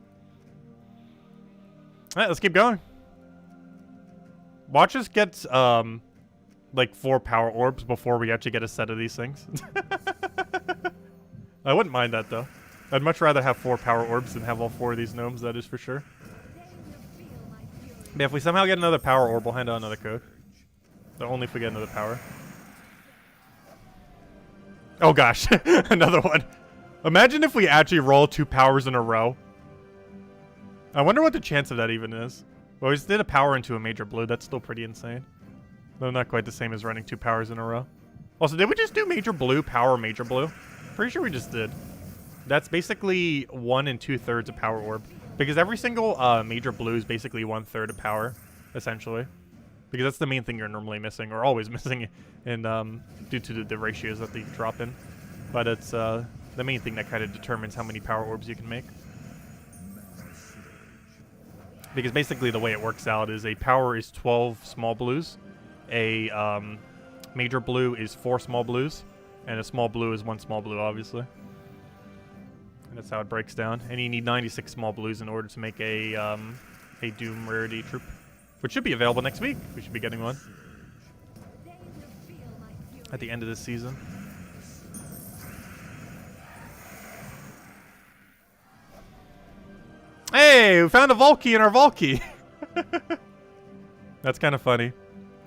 Alright, let's keep going. Watch us get, like 4 power orbs before we actually get a set of these things. I wouldn't mind that, though. I'd much rather have 4 power orbs than have all 4 of these gnomes, that is for sure. But if we somehow get another power orb, we'll hand out another code. But only if we get another power. Oh gosh, another one. Imagine if we actually roll 2 powers in a row. I wonder what the chance of that even is. Well, we just did a power into a major blue. That's still pretty insane. Though not quite the same as running 2 powers in a row. Also, did we just do major blue, power, major blue? Pretty sure we just did. That's basically 1 2/3 of power orb. Because every single major blue is basically 1/3 of power, essentially. Because that's the main thing you're normally missing, or always missing, in, due to the ratios that they drop in. But it's the main thing that kind of determines how many power orbs you can make. Because basically the way it works out is a power is 12 small blues, a major blue is 4 small blues, and a small blue is 1 small blue, obviously. And that's how it breaks down. And you need 96 small blues in order to make a Doom rarity troop. Which should be available next week. We should be getting one. At the end of this season. Hey, we found a Volkey in our Volkey. That's kind of funny.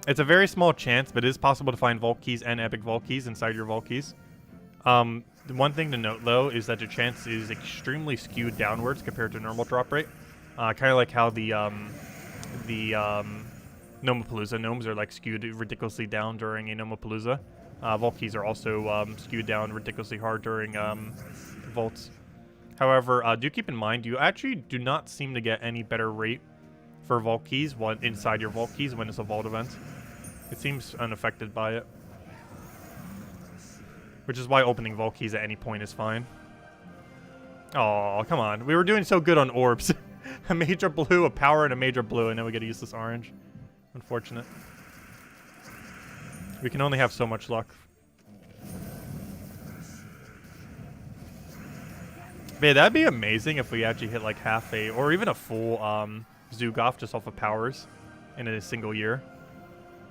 It's a very small chance, but it is possible to find Volkeys and epic Volkeys inside your Volkeys. The one thing to note, though, is that your chance is extremely skewed downwards compared to normal drop rate. Kind of like how the Gnomapalooza gnomes are like skewed ridiculously down during a Gnomapalooza. Volkeys are also skewed down ridiculously hard during vaults. However, do keep in mind, you actually do not seem to get any better rate for Volkeys inside your Volkeys when it's a vault event. It seems unaffected by it. Which is why opening Volkeys at any point is fine. Oh, come on. We were doing so good on orbs. A major blue, a power, and a major blue, and then we get to use this orange. Unfortunate. We can only have so much luck. But yeah, that'd be amazing if we actually hit like half a, or even a full Zugoff just off of powers in a single year.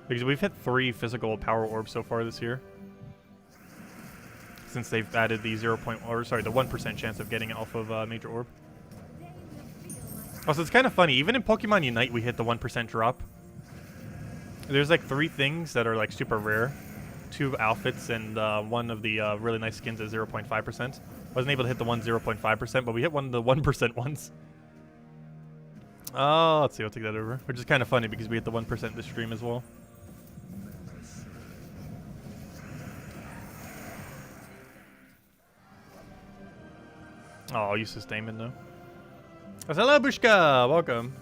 Because we've hit 3 physical power orbs so far this year. Since they've added the the 1% chance of getting it off of major orb. Also, it's kind of funny. Even in Pokemon Unite, we hit the 1% drop. There's like 3 things that are like super rare. 2 outfits and one of the really nice skins at 0.5%. Wasn't able to hit the one 0.5%, but we hit one of the 1% ones. Oh, let's see. I'll take that over. Which is kind of funny because we hit the 1% this stream as well. Oh, I'll use this Damon though. Hello, Bushka! Welcome.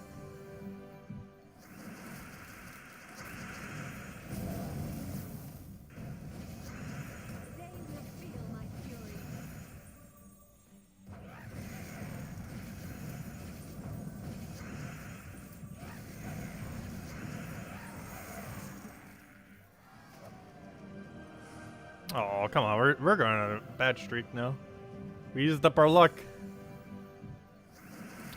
Oh, come on. We're going on a bad streak now. We used up our luck.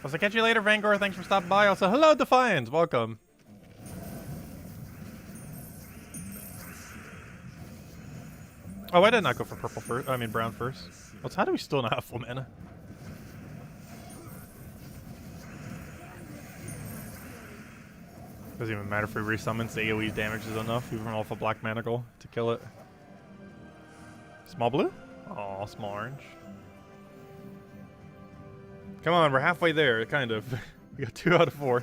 Also, catch you later, Vanguard. Thanks for stopping by. Also, hello, Defiance. Welcome. Oh, why did I not go for purple first? I mean, brown first. Also, how do we still not have full mana? Doesn't even matter if we resummons. The AoE damage is enough, even off a black manacle, to kill it. Small blue? Oh, small orange. Come on, we're halfway there, kind of. We got 2 out of 4.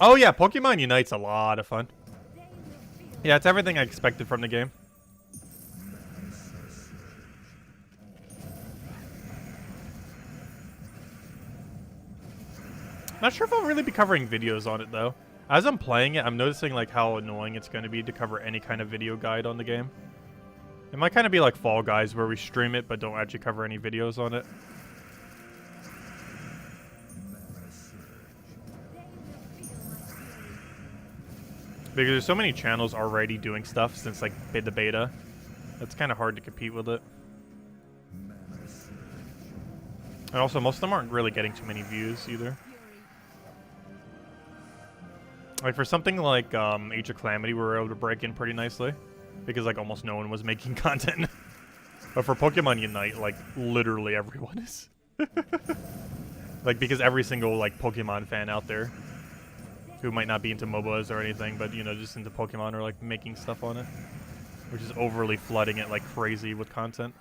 Oh yeah, Pokemon Unite's a lot of fun. Yeah, it's everything I expected from the game. Not sure if I'll really be covering videos on it though. As I'm playing it, I'm noticing like how annoying it's going to be to cover any kind of video guide on the game. It might kind of be like Fall Guys where we stream it but don't actually cover any videos on it. Because there's so many channels already doing stuff since like the beta. It's kind of hard to compete with it. And also most of them aren't really getting too many views either. Like for something like Age of Calamity, we were able to break in pretty nicely. Because like almost no one was making content. But for Pokemon Unite, like literally everyone is. Like because every single like Pokemon fan out there who might not be into MOBAs or anything, but you know, just into Pokemon are like making stuff on it. Which is overly flooding it like crazy with content.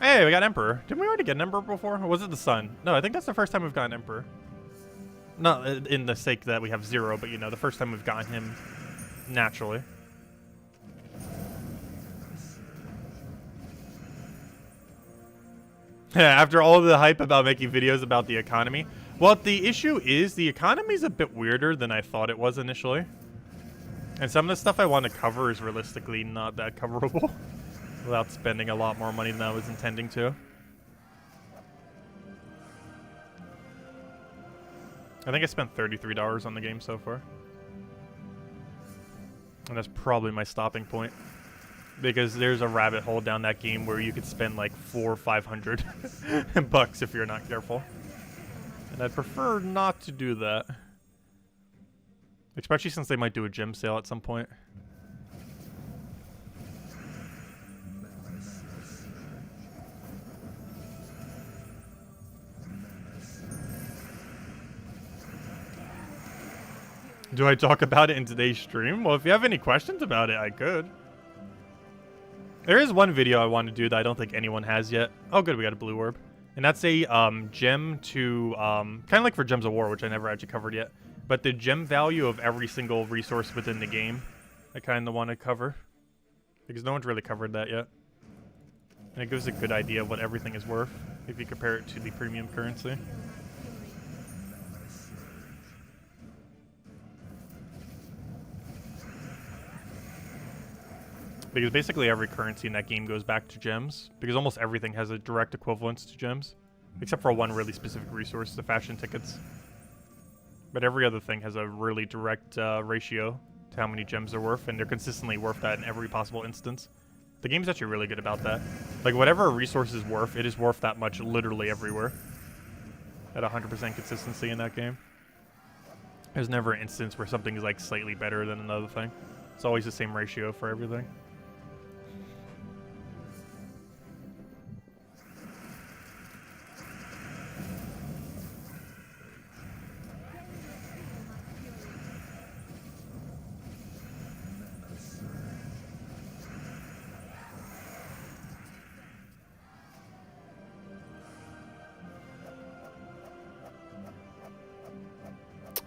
Hey, we got Emperor. Didn't we already get an Emperor before? Or was it the Sun? No, I think that's the first time we've gotten Emperor. Not in the sake that we have 0, but you know, the first time we've gotten him naturally. Yeah, after all of the hype about making videos about the economy. Well, the issue is the economy's a bit weirder than I thought it was initially. And some of the stuff I want to cover is realistically not that coverable. Without spending a lot more money than I was intending to. I think I spent $33 on the game so far. And that's probably my stopping point. Because there's a rabbit hole down that game where you could spend like $400 or $500 bucks if you're not careful. And I'd prefer not to do that. Especially since they might do a gem sale at some point. Do I talk about it in today's stream? Well, if you have any questions about it, I could. There is one video I want to do that I don't think anyone has yet. Oh, good, we got a blue orb. And that's a gem to, kind of like for Gems of War, which I never actually covered yet. But the gem value of every single resource within the game, I kind of want to cover. Because no one's really covered that yet. And it gives a good idea of what everything is worth, if you compare it to the premium currency. Because basically every currency in that game goes back to gems. Because almost everything has a direct equivalence to gems. Except for one really specific resource, the fashion tickets. But every other thing has a really direct ratio to how many gems they're worth. And they're consistently worth that in every possible instance. The game's actually really good about that. Like, whatever a resource is worth, it is worth that much literally everywhere. At 100% consistency in that game. There's never an instance where something is, like, slightly better than another thing. It's always the same ratio for everything.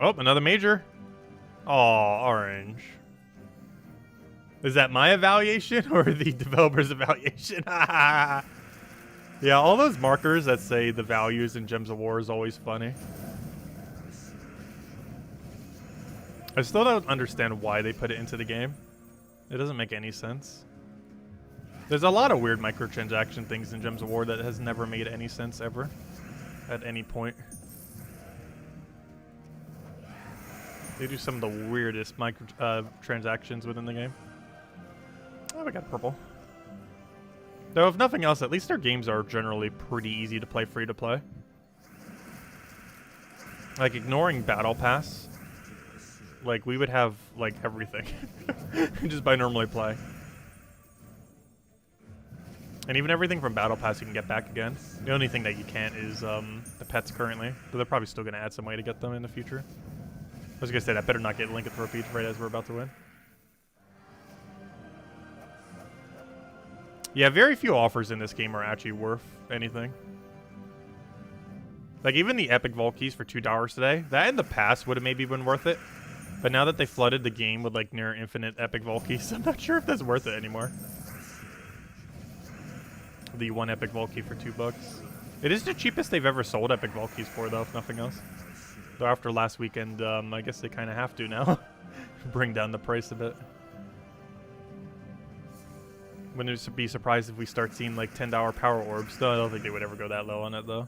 Oh, another major. Oh, orange. Is that my evaluation or the developer's evaluation? Yeah, all those markers that say the values in Gems of War is always funny. I still don't understand why they put it into the game. It doesn't make any sense. There's a lot of weird microtransaction things in Gems of War that has never made any sense ever. At any point. They do some of the weirdest transactions within the game. Oh, we got purple. Though, if nothing else, at least their games are generally pretty easy to play, free to play. Like, ignoring Battle Pass, like, we would have, like, everything. Just by normally play. And even everything from Battle Pass you can get back again. The only thing that you can't is the pets currently. But they're probably still going to add some way to get them in the future. I was going to say, that better not get lycanthropy right as we're about to win. Yeah, very few offers in this game are actually worth anything. Like, even the Epic Vault Keys for $2 today, that in the past would have maybe been worth it. But now that they flooded the game with, like, near infinite Epic Vault Keys, I'm not sure if that's worth it anymore. The one Epic Vault Key for $2. It is the cheapest they've ever sold Epic Vault Keys for, though, if nothing else. So after last weekend, I guess they kind of have to now. Bring down the price a bit. Wouldn't be surprised if we start seeing like $10 power orbs. Though I don't think they would ever go that low on it though.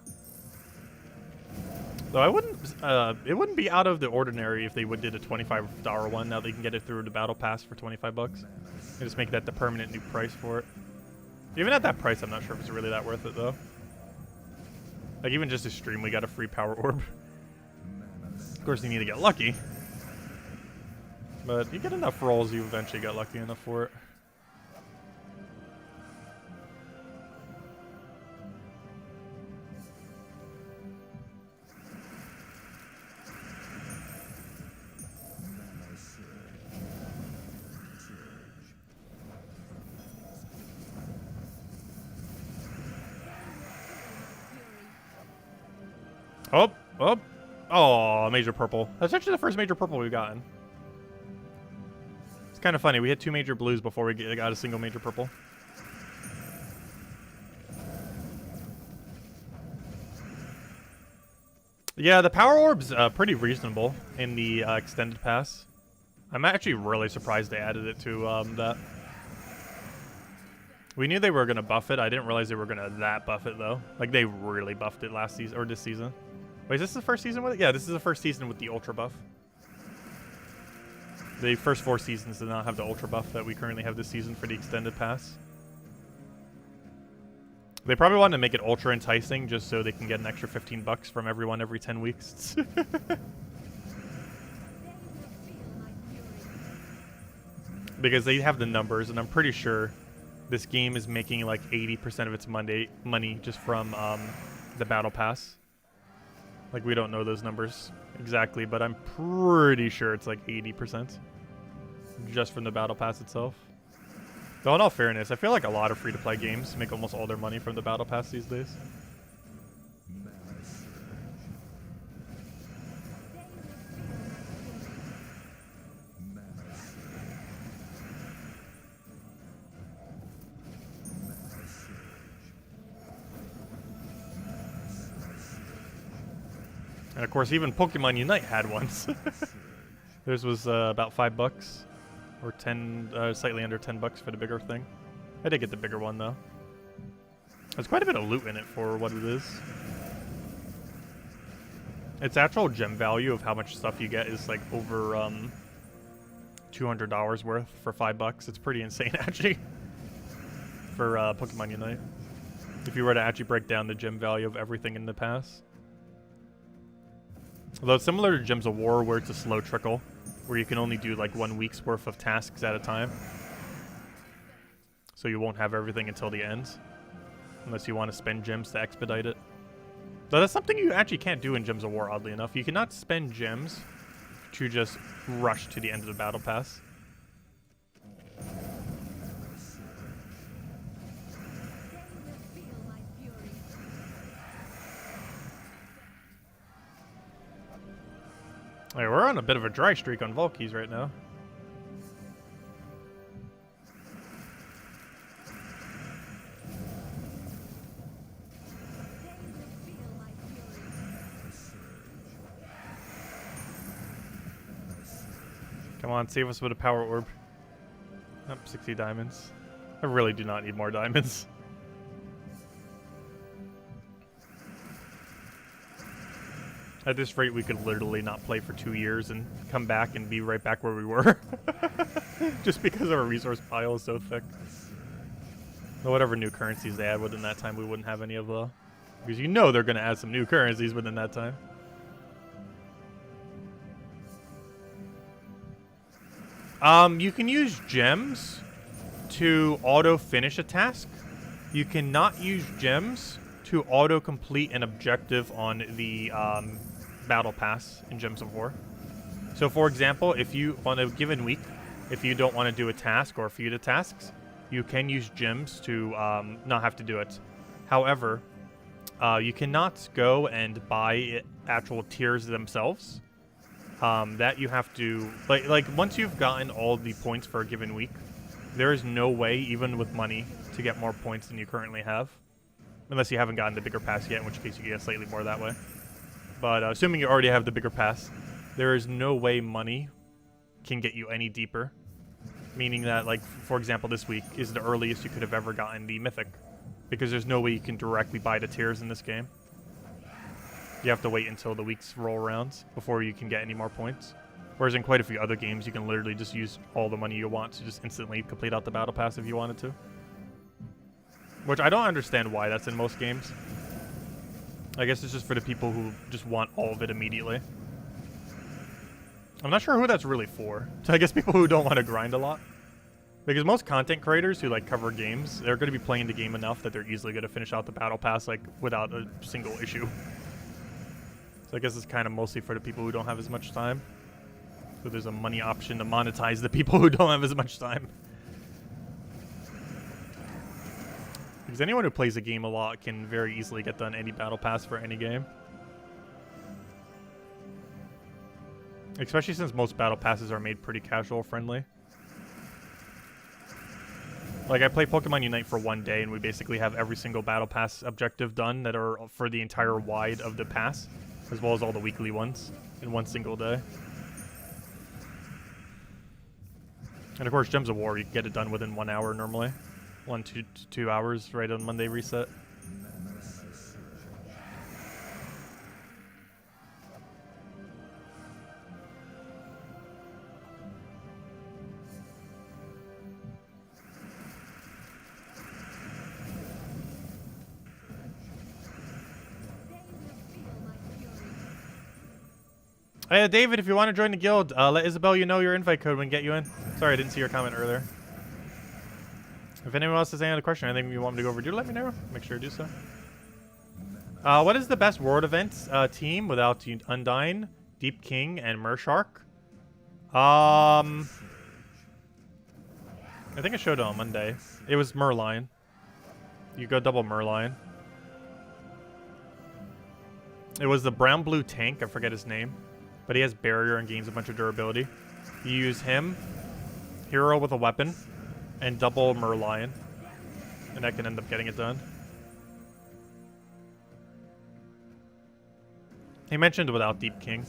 Though I wouldn't, it wouldn't be out of the ordinary if they would did a $25 one. Now they can get it through the battle pass for $25. And just make that the permanent new price for it. Even at that price, I'm not sure if it's really that worth it though. Like even just a stream, we got a free power orb. Of course, you need to get lucky. But you get enough rolls, you eventually get lucky enough for it. Oh, oh. Oh, major purple. That's actually the first major purple we've gotten. It's kind of funny. We had 2 major blues before we got a single major purple. Yeah, the power orb's pretty reasonable in the extended pass. I'm actually really surprised they added it to that. We knew they were going to buff it. I didn't realize they were going to buff it, though. Like, they really buffed it last season, or this season. Wait, is this the first season with it? Yeah, this is the first season with the Ultra buff. The first 4 seasons did not have the Ultra buff that we currently have this season for the extended pass. They probably wanted to make it ultra enticing just so they can get an extra $15 from everyone every 10 weeks. Because they have the numbers, and I'm pretty sure this game is making like 80% of its money just from the Battle Pass. Like, we don't know those numbers exactly, but I'm pretty sure it's like 80% just from the Battle Pass itself. Though in all fairness, I feel like a lot of free-to-play games make almost all their money from the Battle Pass these days. And of course, even Pokemon Unite had ones. Theirs was about $5. Or 10, slightly under $10 for the bigger thing. I did get the bigger one though. There's quite a bit of loot in it for what it is. Its actual gem value of how much stuff you get is like over $200 worth for $5. It's pretty insane actually. for Pokemon Unite. If you were to actually break down the gem value of everything in the pass. Although it's similar to Gems of War, where it's a slow trickle, where you can only do like 1 week's worth of tasks at a time. So you won't have everything until the end, unless you want to spend gems to expedite it. Though that's something you actually can't do in Gems of War, oddly enough. You cannot spend gems to just rush to the end of the battle pass. Alright, we're on a bit of a dry streak on Volkeys right now. Come on, save us with a power orb. Oh, 60 diamonds. I really do not need more diamonds. At this rate, we could literally not play for 2 years and come back and be right back where we were. Just because our resource pile is so thick. But whatever new currencies they add within that time, we wouldn't have any of the... Because you know they're going to add some new currencies within that time. You can use gems to auto-finish a task. You cannot use gems to auto-complete an objective on the Battle Pass in Gems of War. So, for example, if you, on a given week, if you don't want to do a task or a few of the tasks, you can use gems to not have to do it. However, you cannot go and buy actual tiers themselves. That you have to, like once you've gotten all the points for a given week, there is no way, even with money, to get more points than you currently have. Unless you haven't gotten the bigger pass yet, in which case you get slightly more that way. But assuming you already have the bigger pass, there is no way money can get you any deeper. Meaning that, like, for example, this week is the earliest you could have ever gotten the Mythic. Because there's no way you can directly buy the tiers in this game. You have to wait until the weeks roll around before you can get any more points. Whereas in quite a few other games, you can literally just use all the money you want to just instantly complete out the battle pass if you wanted to. Which I don't understand why that's in most games. I guess it's just for the people who just want all of it immediately. I'm not sure who that's really for. So I guess people who don't want to grind a lot. Because most content creators who like cover games, they're going to be playing the game enough that they're easily going to finish out the battle pass like without a single issue. So I guess it's kind of mostly for the people who don't have as much time. So there's a money option to monetize the people who don't have as much time. Because anyone who plays a game a lot can very easily get done any battle pass for any game. Especially since most battle passes are made pretty casual friendly. Like, I play Pokemon Unite for 1 day, and we basically have every single battle pass objective done that are for the entire wide of the pass, as well as all the weekly ones in 1 single day. And of course, Gems of War, you can get it done within 1 hour normally. 1 to 2 hours right on Monday reset. Hey, David, if you want to join the guild, let Isabel you know your invite code when get you in. Sorry, I didn't see your comment earlier. If anyone else has any other question, anything you want me to go over, do let me know. Make sure to do so. What is the best World Events team without Undyne, Deep King, and Mershark? I think I showed it on Monday. It was Merline. You go double Merline. It was the brown-blue tank. I forget his name. But he has barrier and gains a bunch of durability. You use him, hero with a weapon, and double Merlion. And that can end up getting it done. He mentioned without Deep King.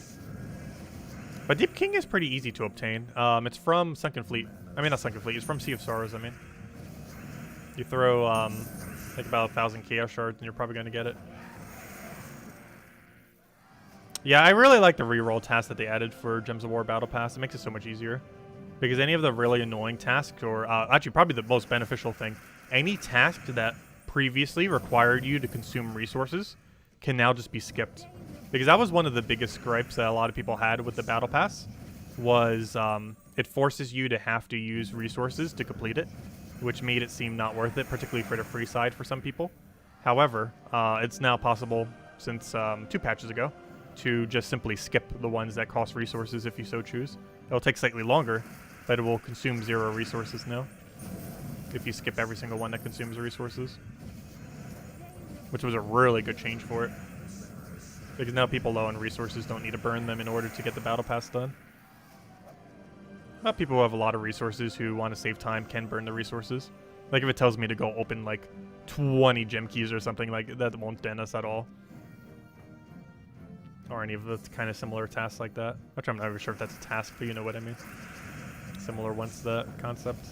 But Deep King is pretty easy to obtain. It's from Sunken Fleet. I mean, not Sunken Fleet. It's from Sea of Sorrows, I mean. You throw, like about 1,000 Chaos Shards and you're probably going to get it. Yeah, I really like the reroll task that they added for Gems of War Battle Pass. It makes it so much easier. Because any of the really annoying tasks, or actually probably the most beneficial thing, any task that previously required you to consume resources can now just be skipped. Because that was one of the biggest gripes that a lot of people had with the Battle Pass, was it forces you to have to use resources to complete it, which made it seem not worth it, particularly for the free side for some people. However, it's now possible, since 2 patches ago, to just simply skip the ones that cost resources if you so choose. It'll take slightly longer, but it will consume 0 resources now, if you skip every single one that consumes resources. Which was a really good change for it. Because now people low on resources don't need to burn them in order to get the Battle Pass done. Not people who have a lot of resources who want to save time can burn the resources. Like if it tells me to go open like 20 gem keys or something, like that won't dent us at all. Or any of the kind of similar tasks like that. Which I'm not even sure if that's a task, but you know what I mean. Similar ones to that concept.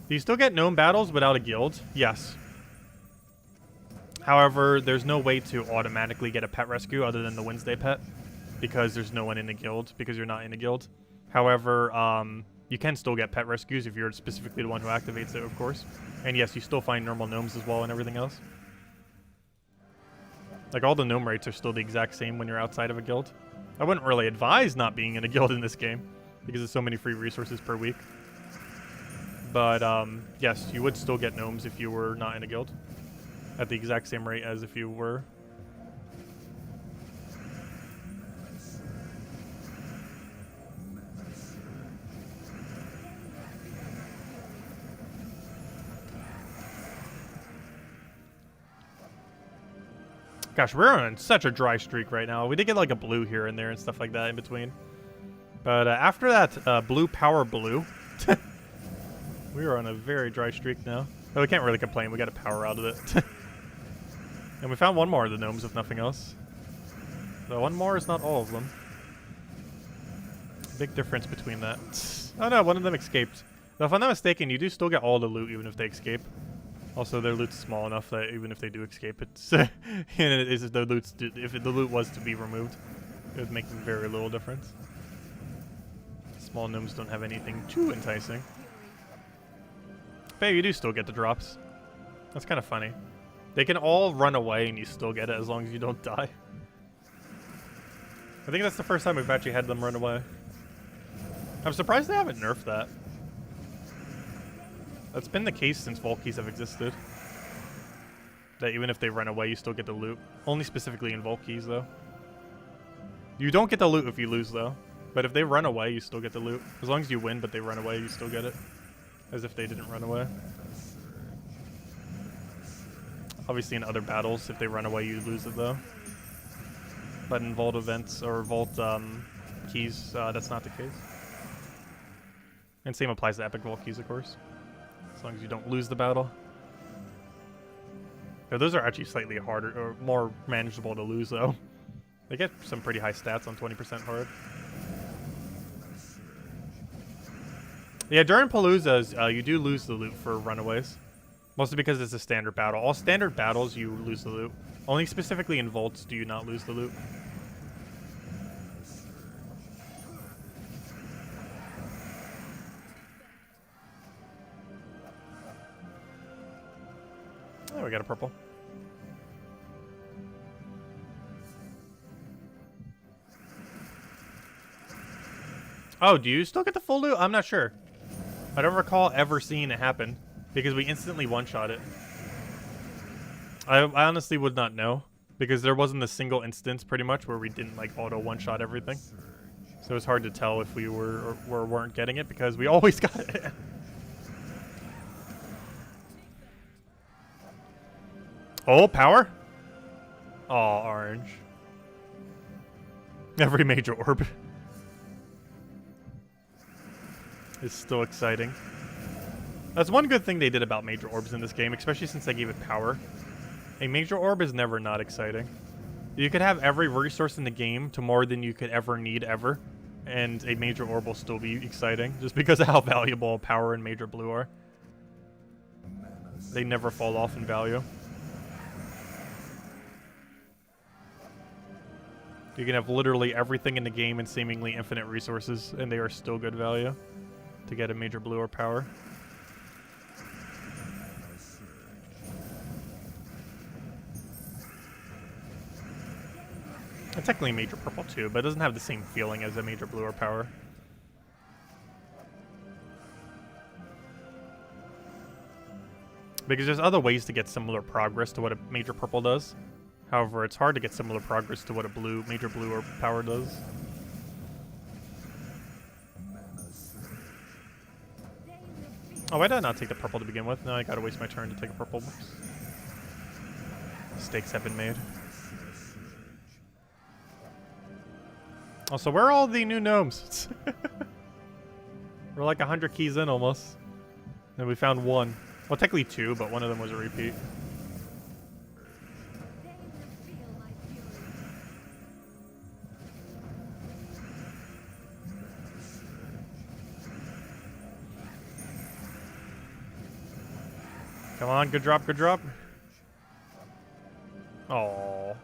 Do you still get gnome battles without a guild? Yes. However, there's no way to automatically get a pet rescue other than the Wednesday pet. Because there's no one in the guild, because you're not in a guild. However, you can still get pet rescues if you're specifically the one who activates it, of course. And yes, you still find normal gnomes as well and everything else. Like, all the gnome rates are still the exact same when you're outside of a guild. I wouldn't really advise not being in a guild in this game, because there's so many free resources per week. But, yes, you would still get gnomes if you were not in a guild. At the exact same rate as if you were. Gosh, we're on such a dry streak right now. We did get like a blue here and there and stuff like that in between. But after that blue power blue, we are on a very dry streak now. But we can't really complain. We got a power out of it. And we found one more of the gnomes, if nothing else. So one more is not all of them. Big difference between that. Oh no, one of them escaped. Though if I'm not mistaken, you do still get all the loot even if they escape. Also, their loot's small enough that even if they do escape, it's and it is if the loot was to be removed, it would make very little difference. Small gnomes don't have anything too enticing. But you do still get the drops. That's kind of funny. They can all run away and you still get it as long as you don't die. I think that's the first time we've actually had them run away. I'm surprised they haven't nerfed that. That's been the case since vault keys have existed. That even if they run away, you still get the loot. Only specifically in vault keys, though. You don't get the loot if you lose, though. But if they run away, you still get the loot. As long as you win, but they run away, you still get it. As if they didn't run away. Obviously in other battles, if they run away, you lose it, though. But in vault events, or vault keys, that's not the case. And same applies to epic vault keys, of course. As long as you don't lose the battle. Now, those are actually slightly harder, or more manageable to lose, though. They get some pretty high stats on 20% hard. Yeah, during Paloozas, you do lose the loot for runaways. Mostly because it's a standard battle. All standard battles, you lose the loot. Only specifically in vaults do you not lose the loot. Oh, we got a purple. Oh, do you still get the full loot? I'm not sure. I don't recall ever seeing it happen because we instantly one-shot it. I honestly would not know because there wasn't a single instance pretty much where we didn't like auto one-shot everything. So it's hard to tell if we were or weren't getting it because we always got it. Oh, power? Oh, orange. Every major orb. It's still exciting. That's one good thing they did about major orbs in this game, especially since they gave it power. A major orb is never not exciting. You could have every resource in the game to more than you could ever need ever, and a major orb will still be exciting, just because of how valuable power and major blue are. They never fall off in value. You can have literally everything in the game and seemingly infinite resources, and they are still good value to get a major blue or power. It's technically major purple too, but it doesn't have the same feeling as a major blue or power. Because there's other ways to get similar progress to what a major purple does. However, it's hard to get similar progress to what a major blue or power does. Oh, why did I not take the purple to begin with? No, I gotta waste my turn to take a purple. Mistakes have been made. Also, where are all the new gnomes? We're like 100 keys in almost. And we found one. Well, technically two, but one of them was a repeat. Come on, good drop, good drop. Oh,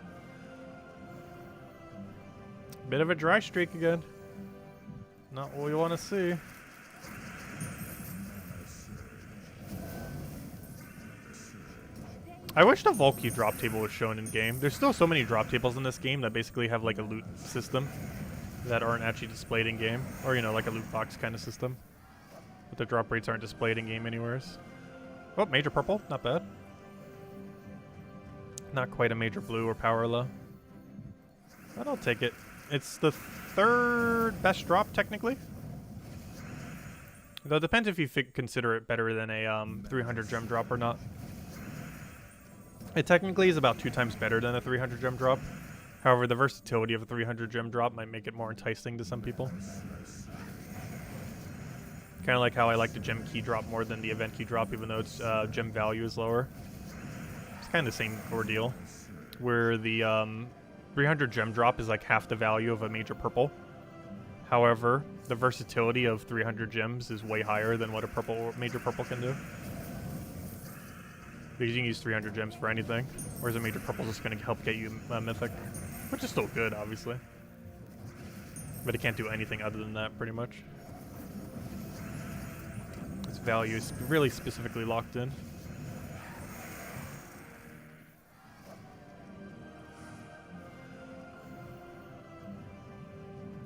bit of a dry streak again. Not what we want to see. I wish the Volky drop table was shown in game. There's still so many drop tables in this game that basically have like a loot system that aren't actually displayed in game, or you know, like a loot box kind of system. But the drop rates aren't displayed in game anywheres. Oh, major purple, not bad. Not quite a major blue or power low. But I'll take it. It's the third best drop, technically. Though it depends if you consider it better than a 300 gem drop or not. It technically is about 2 times better than a 300 gem drop. However, the versatility of a 300 gem drop might make it more enticing to some people. Kind of like how I like the gem key drop more than the event key drop, even though its gem value is lower. It's kind of the same ordeal, where the 300 gem drop is like half the value of a major purple. However, the versatility of 300 gems is way higher than what a major purple can do. Because you can use 300 gems for anything, whereas a major purple is just going to help get you a mythic, which is still good, obviously. But it can't do anything other than that, pretty much. Its value is really specifically locked in.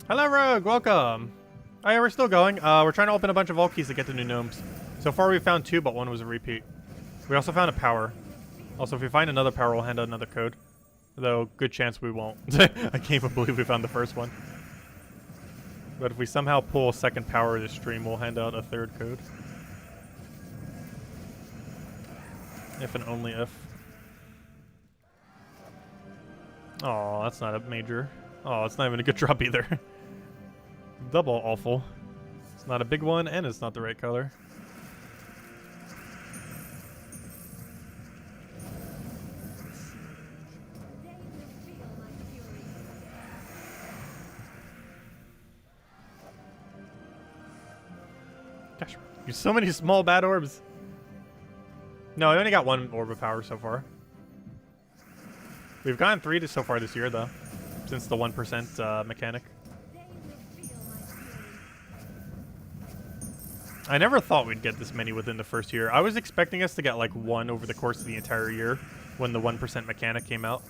Hello, Rogue! Welcome! Oh yeah, we're still going. We're trying to open a bunch of vault keys to get the new gnomes. So far we've found 2, but 1 was a repeat. We also found a power. Also, if we find another power, we'll hand out another code. Though, good chance we won't. I can't even believe we found the first one. But if we somehow pull a second power this stream, we'll hand out a 3rd code. If and only if. Oh, that's not a major. Oh, it's not even a good drop either. Double awful. It's not a big one, and it's not the right color. Gosh, there's so many small bad orbs. No, I only got 1 orb of power so far. We've gotten 3 so far this year, though, since the 1% mechanic. I never thought we'd get this many within the first year. I was expecting us to get like 1 over the course of the entire year when the 1% mechanic came out.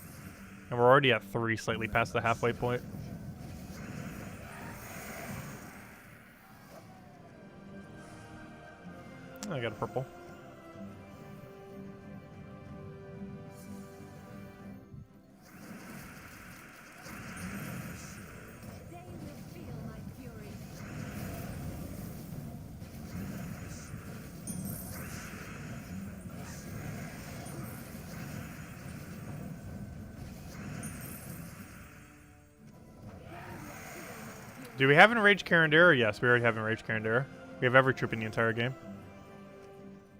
And we're already at 3, slightly past the halfway point. I got a purple. Do we have Enraged Carindera? Yes, we already have Enraged Carindera. We have every troop in the entire game.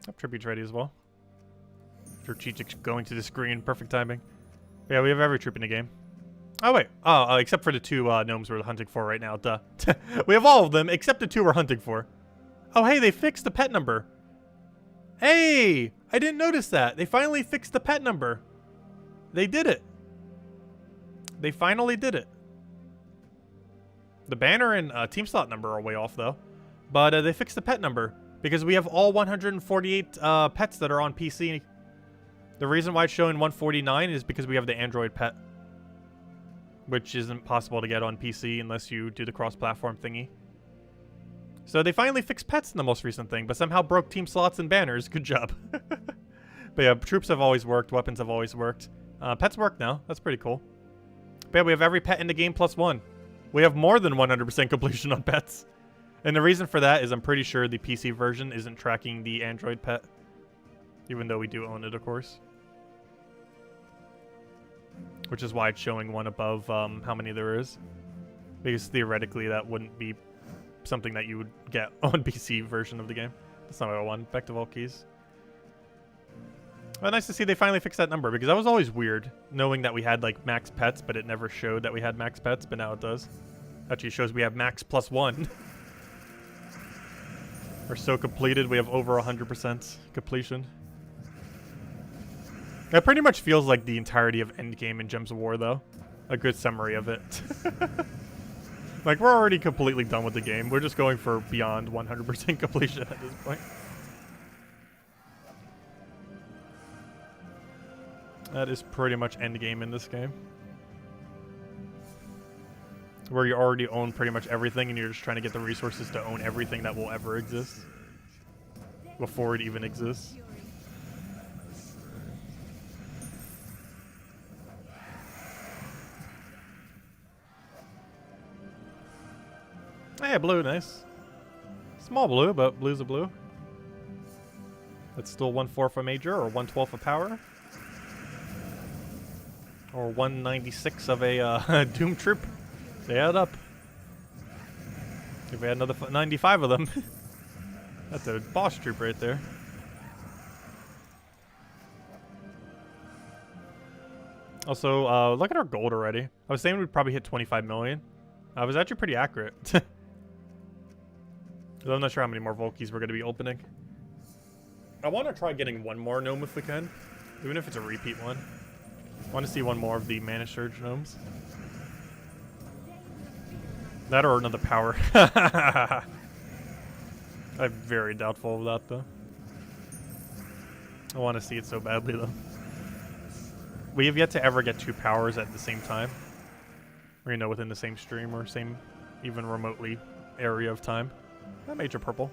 Oh, tribute's ready as well. Strategic going to the screen. Perfect timing. But yeah, we have every troop in the game. Oh, wait. Oh, except for the 2 gnomes we're hunting for right now. Duh. We have all of them, except the 2 we're hunting for. Oh, hey, they fixed the pet number. Hey! I didn't notice that. They finally fixed the pet number. They did it. They finally did it. The banner and team slot number are way off, though. But they fixed the pet number. Because we have all 148 pets that are on PC. The reason why it's showing 149 is because we have the Android pet. which isn't possible to get on PC unless you do the cross-platform thingy. So they finally fixed pets in the most recent thing, but somehow broke team slots and banners. Good job. But yeah, troops have always worked, weapons have always worked. Pets work now. That's pretty cool. But yeah, we have every pet in the game +1. We have more than 100% completion on pets. And the reason for that is I'm pretty sure the PC version isn't tracking the Android pet. Even though we do own it, of course. Which is why it's showing one above how many there is. Because theoretically that wouldn't be something that you would get on PC version of the game. That's not what I want. Back to vault keys. Well, nice to see they finally fixed that number, because that was always weird, knowing that we had like max pets, but it never showed that we had max pets, but now it does. Actually shows we have max +1. We're so completed, we have over 100% completion. That pretty much feels like the entirety of Endgame and Gems of War, though. A good summary of it. Like, we're already completely done with the game. We're just going for beyond 100% completion at this point. That is pretty much Endgame in this game. Where you already own pretty much everything and you're just trying to get the resources to own everything that will ever exist. Before it even exists. Hey, blue, nice. Small blue, but blue's a blue. That's still 1/4 a major, or 1/12 a power. Or 196 of a Doom troop. They add up. If we had another 95 of them. That's a boss troop right there. Also, look at our gold already. I was saying we'd probably hit 25 million. I was actually pretty accurate. I'm not sure how many more Volkies we're going to be opening. I want to try getting one more gnome if we can. Even if it's a repeat one. I want to see one more of the Mana Surge gnomes. That or another power. I'm very doubtful of that, though. I want to see it so badly, though. We have yet to ever get 2 powers at the same time. Or, you know, within the same stream or same, even remotely, area of time. That major purple.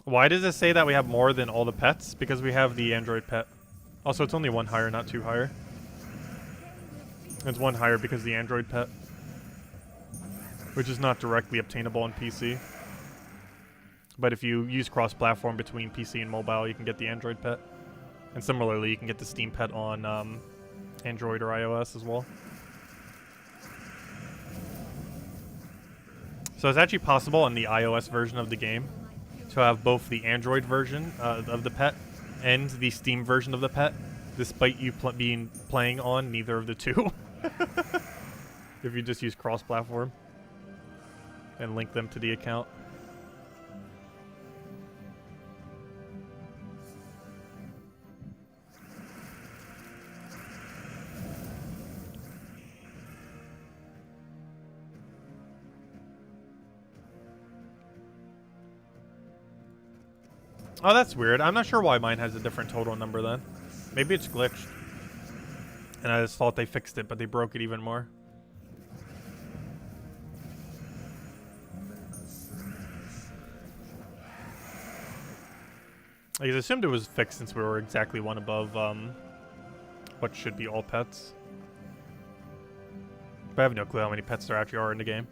Why does it say that we have more than all the pets? Because we have the Android pet. Also, it's only 1 higher, not 2 higher. It's 1 higher because the Android pet. Which is not directly obtainable on PC. But if you use cross-platform between PC and mobile, you can get the Android pet. And similarly, you can get the Steam pet on Android or iOS as well. So it's actually possible in the iOS version of the game to have both the Android version of the pet and the Steam version of the pet, despite you playing on neither of the two. If you just use cross-platform and link them to the account. Oh, that's weird. I'm not sure why mine has a different total number then. Maybe it's glitched. And I just thought they fixed it, but they broke it even more. I assumed it was fixed since we were exactly 1 above what should be all pets. But I have no clue how many pets there actually are in the game.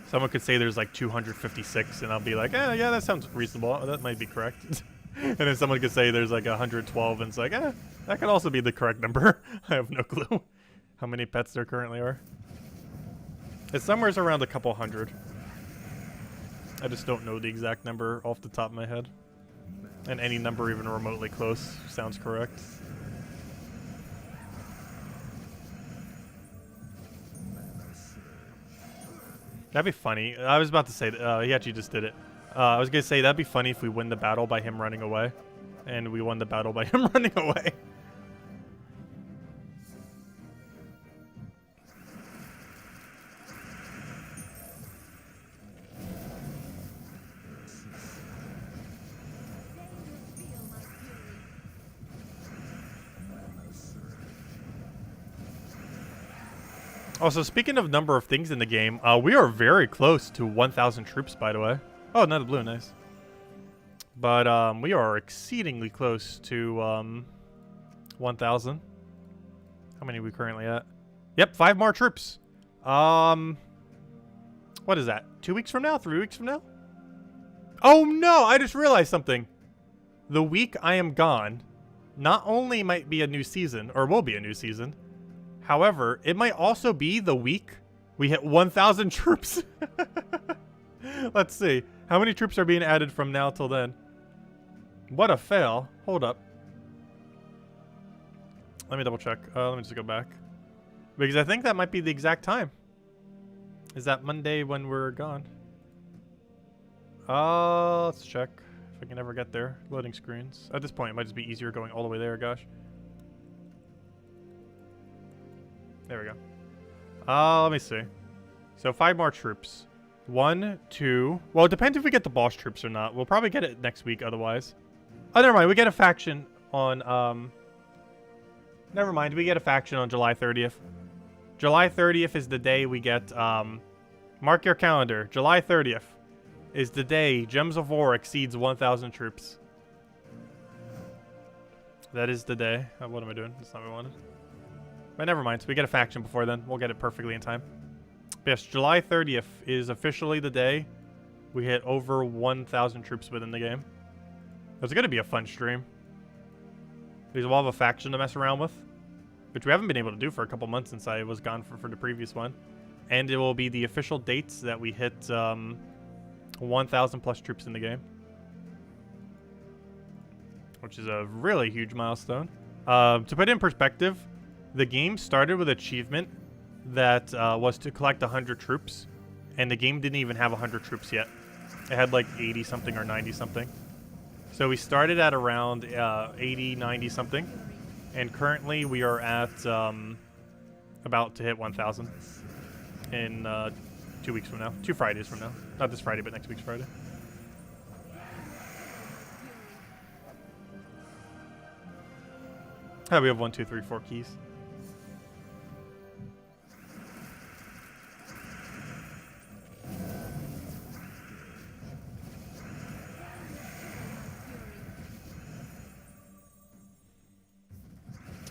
Someone could say there's like 256, and I'll be like, yeah, that sounds reasonable. That might be correct. And then someone could say there's like 112, and it's like, that could also be the correct number. I have no clue how many pets there currently are. It's somewhere around a couple hundred. I just don't know the exact number off the top of my head. And any number even remotely close sounds correct. That'd be funny. I was about to say, he actually just did it. I was going to say, that'd be funny if we win the battle by him running away. And we won the battle by him running away. Also, speaking of number of things in the game, we are very close to 1,000 troops, by the way. Oh, another blue, nice. But we are exceedingly close to 1,000. How many are we currently at? Yep, 5 more troops. What is that? 2 weeks from now? 3 weeks from now? Oh no, I just realized something. The week I am gone, not only might be a new season, or will be a new season, however, it might also be the week we hit 1,000 troops. Let's see. How many troops are being added from now till then? What a fail. Hold up. Let me double check. Let me just go back. Because I think that might be the exact time. Is that Monday when we're gone? Let's check. If I can ever get there. Loading screens. At this point, it might just be easier going all the way there, gosh. There we go. Let me see. So 5 more troops. 1, 2. Well, it depends if we get the boss troops or not. We'll probably get it next week otherwise. Oh, never mind. We get a faction on, never mind. We get a faction on July 30th. July 30th is the day we get, mark your calendar. July 30th is the day Gems of War exceeds 1,000 troops. That is the day. What am I doing? That's not what I wanted. But never mind. So we get a faction before then. We'll get it perfectly in time. But yes, July 30th is officially the day we hit over 1,000 troops within the game. It's going to be a fun stream. Because we'll have a faction to mess around with, which we haven't been able to do for a couple months since I was gone for the previous one. And it will be the official dates that we hit 1,000 plus troops in the game, which is a really huge milestone. To put it in perspective, the game started with an achievement that was to collect 100 troops, and the game didn't even have 100 troops yet. It had like 80 something or 90 something. So we started at around 80, 90 something, and currently we are at about to hit 1,000 in 2 weeks from now. 2 Fridays from now. Not this Friday, but next week's Friday. Oh, we have 1, 2, 3, 4 keys.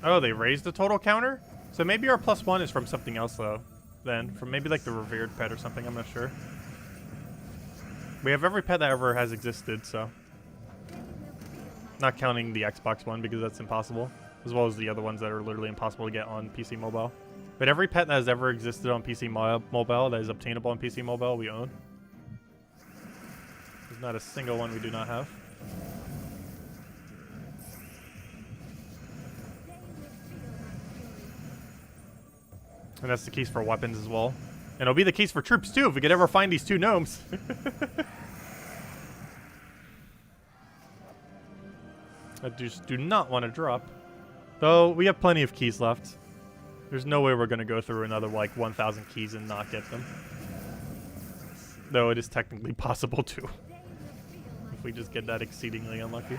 Oh, they raised the total counter? So maybe our +1 is from something else, though. Then, from maybe like the revered pet or something, I'm not sure. We have every pet that ever has existed, so. Not counting the Xbox one, because that's impossible. As well as the other ones that are literally impossible to get on PC Mobile. But every pet that has ever existed on PC Mobile, that is obtainable on PC Mobile, we own. There's not a single one we do not have. And that's the case for weapons as well. And it'll be the case for troops too if we could ever find these 2 gnomes. I just do not want to drop. Though we have plenty of keys left. There's no way we're going to go through another like 1,000 keys and not get them. Though it is technically possible to. If we just get that exceedingly unlucky.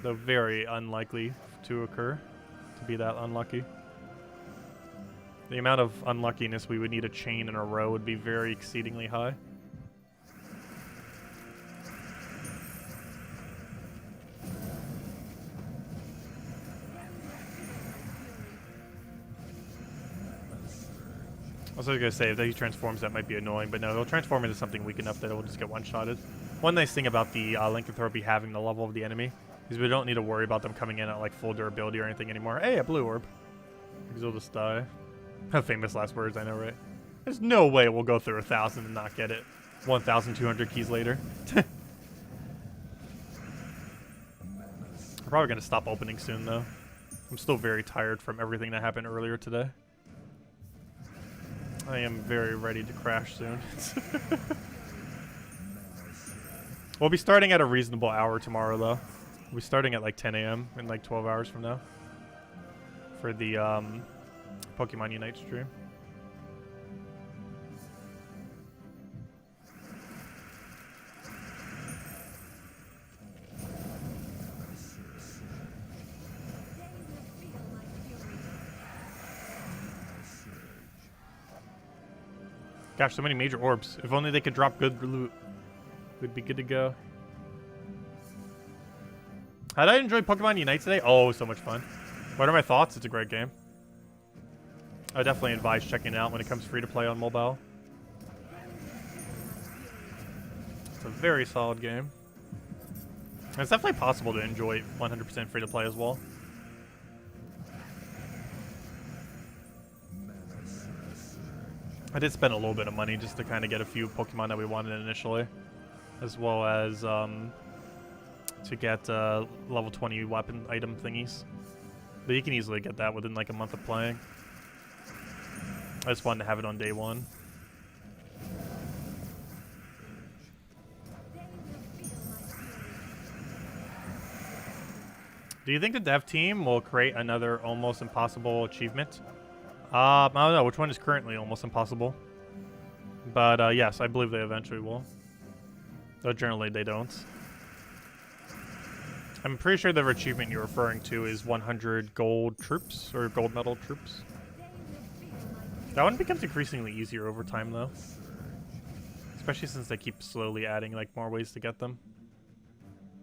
Though very unlikely to occur. To be that unlucky. The amount of unluckiness we would need a chain in a row would be very exceedingly high. I was going to say, if he transforms, that might be annoying, but no, he'll transform into something weak enough that it will just get one-shotted. One nice thing about the Lycanthropy having the level of the enemy is we don't need to worry about them coming in at like full durability or anything anymore. Hey, a blue orb. Because they'll just die. Famous last words, I know, right? There's no way we'll go through 1,000 and not get it 1,200 keys later. We're probably going to stop opening soon, though. I'm still very tired from everything that happened earlier today. I am very ready to crash soon. We'll be starting at a reasonable hour tomorrow, though. We'll be starting at like 10 a.m. in like 12 hours from now. For the Pokemon Unite stream. Gosh, so many major orbs. If only they could drop good loot, we'd be good to go. How did I enjoy Pokemon Unite today? Oh, so much fun. What are my thoughts? It's a great game. I definitely advise checking it out when it comes free to play on mobile. It's a very solid game. And it's definitely possible to enjoy 100% free to play as well. I did spend a little bit of money just to kind of get a few Pokemon that we wanted initially, as well as to get level 20 weapon item thingies. But you can easily get that within like a month of playing. I just wanted to have it on day one. Do you think the dev team will create another almost impossible achievement? I don't know which one is currently almost impossible. But yes, I believe they eventually will. Though generally they don't. I'm pretty sure the achievement you're referring to is 100 gold troops, or gold medal troops. That one becomes increasingly easier over time though. Especially since they keep slowly adding like more ways to get them.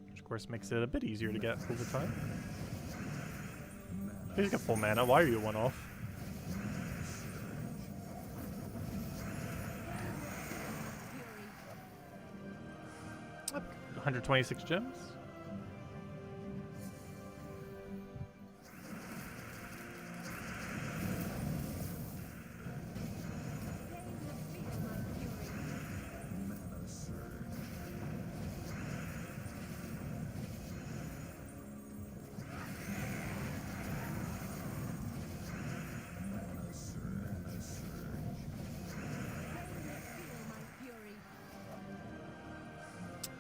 Which of course makes it a bit easier to get over time. He's got full mana, why are you one off? Up 126 gems.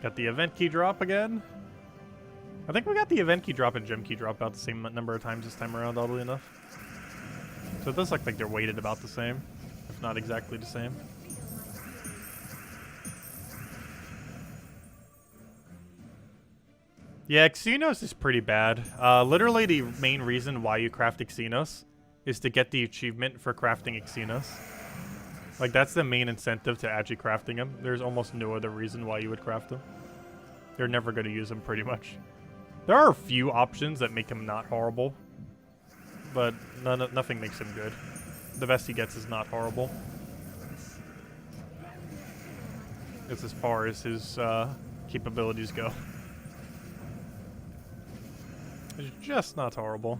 Got the event key drop again. I think we got the event key drop and gem key drop about the same number of times this time around, oddly enough. So it does look like they're weighted about the same, if not exactly the same. Yeah, Xenos is pretty bad. Literally the main reason why you craft Xenos is to get the achievement for crafting Xenos. Like, that's the main incentive to actually crafting them. There's almost no other reason why you would craft them. You're never going to use them, pretty much. There are a few options that make him not horrible. But nothing makes him good. The best he gets is not horrible. It's as far as his capabilities go. It's just not horrible.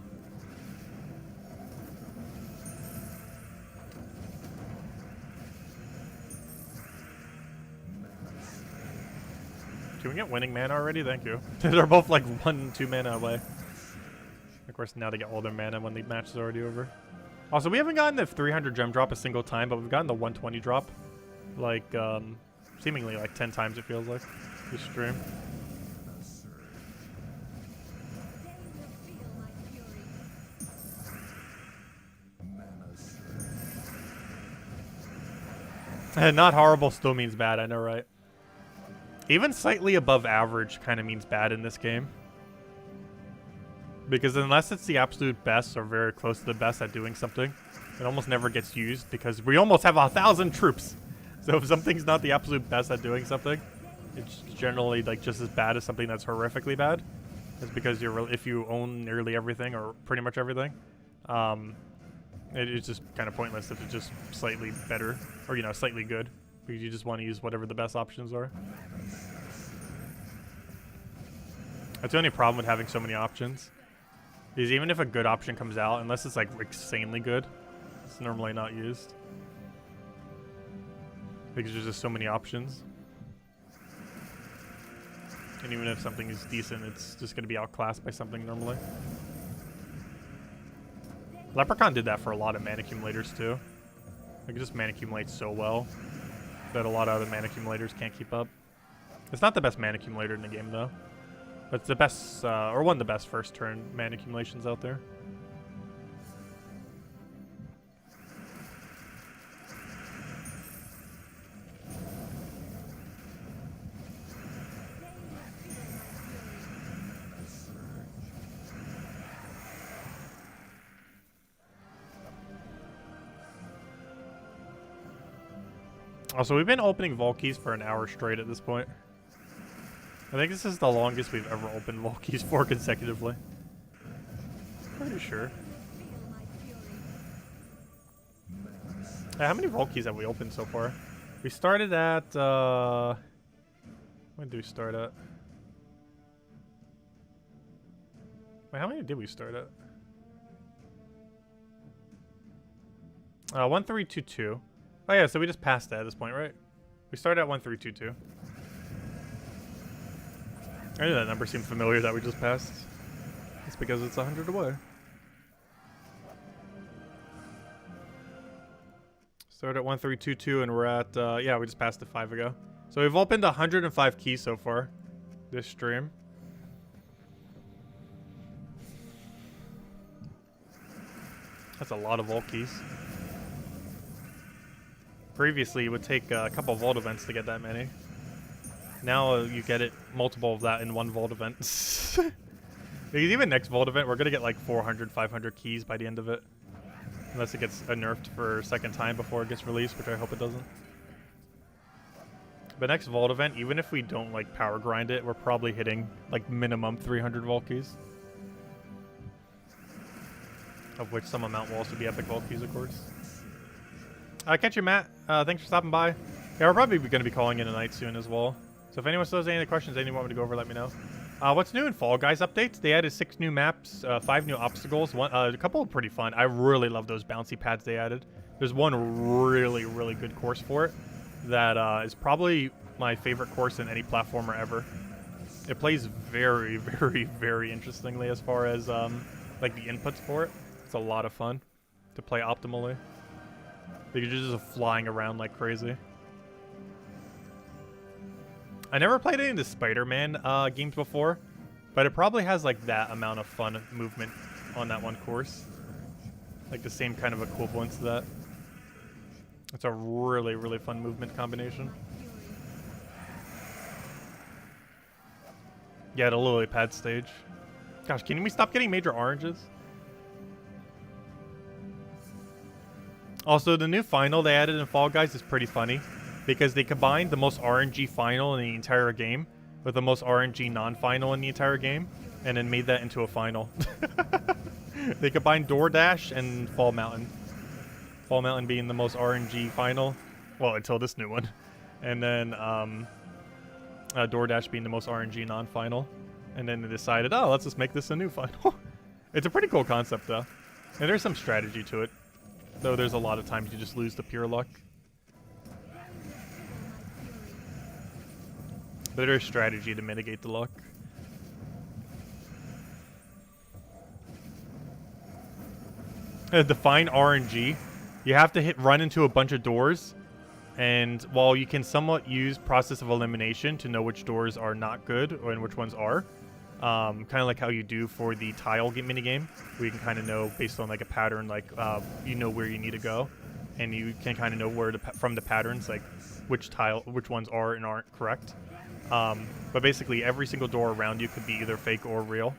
Can we get winning mana already? Thank you. They're both like 1-2 mana away. Of course, now they get all their mana when the match is already over. Also, we haven't gotten the 300 gem drop a single time, but we've gotten the 120 drop. Like, seemingly like 10 times it feels like this stream. Not horrible still means bad, I know, right? Even slightly above average kind of means bad in this game. Because unless it's the absolute best or very close to the best at doing something, it almost never gets used because we almost have 1,000 troops. So if something's not the absolute best at doing something, it's generally like just as bad as something that's horrifically bad. It's because if you own nearly everything or pretty much everything, it's just kind of pointless if it's just slightly better or, you know, slightly good. Because you just want to use whatever the best options are. That's the only problem with having so many options. Because even if a good option comes out, unless it's like insanely good, it's normally not used. Because there's just so many options. And even if something is decent, it's just going to be outclassed by something normally. Leprechaun did that for a lot of mana accumulators too. Like, it just mana accumulates so well that a lot of other mana accumulators can't keep up. It's not the best mana accumulator in the game though. But it's the best, or one of the best first turn mana accumulations out there. Also, we've been opening vault keys for an hour straight at this point. I think this is the longest we've ever opened vault keys for consecutively. Pretty sure. How many vault keys have we opened so far? We started at, when did we start at? Wait, how many did we start at? 1322. Oh yeah, so we just passed that at this point, right? We started at 1322. I knew that number seemed familiar that we just passed. It's because it's 100 away. Started at 1322 and we're at, yeah, we just passed it 5 ago. So we've opened 105 keys so far this stream. That's a lot of vault keys. Previously, it would take a couple vault events to get that many. Now you get it multiple of that in one vault event. Because even next vault event, we're going to get like 400, 500 keys by the end of it. Unless it gets nerfed for a second time before it gets released, which I hope it doesn't. But next vault event, even if we don't like power grind it, we're probably hitting like minimum 300 vault keys. Of which some amount will also be epic vault keys, of course. Catch you, Matt. Thanks for stopping by. Yeah, we're probably going to be calling in a night soon as well. So if anyone still has any questions, anyone want me to go over, let me know. What's new in Fall Guys updates? They added 6 new maps, 5 new obstacles, a couple of pretty fun. I really love those bouncy pads they added. There's one really, really good course for it that is probably my favorite course in any platformer ever. It plays very, very, very interestingly as far as like the inputs for it. It's a lot of fun to play optimally. Because you're just flying around like crazy. I never played any of the Spider-Man games before, but it probably has like that amount of fun movement on that one course. Like the same kind of equivalence to that. It's a really, really fun movement combination. Yeah, the lily pad stage. Gosh, can we stop getting major oranges? Also, the new final they added in Fall Guys is pretty funny because they combined the most RNG final in the entire game with the most RNG non-final in the entire game and then made that into a final. They combined DoorDash and Fall Mountain. Fall Mountain being the most RNG final, well, until this new one. And then DoorDash being the most RNG non-final. And then they decided, oh, let's just make this a new final. It's a pretty cool concept, though. And there's some strategy to it. Though there's a lot of times you just lose to pure luck. But there's strategy to mitigate the luck. Define RNG. You have to run into a bunch of doors. And while you can somewhat use process of elimination to know which doors are not good and which ones are. Kind of like how you do for the tile minigame, where you can kind of know based on like a pattern, like you know where you need to go, and you can kind of know where from the patterns, like which ones are and aren't correct. But basically, every single door around you could be either fake or real,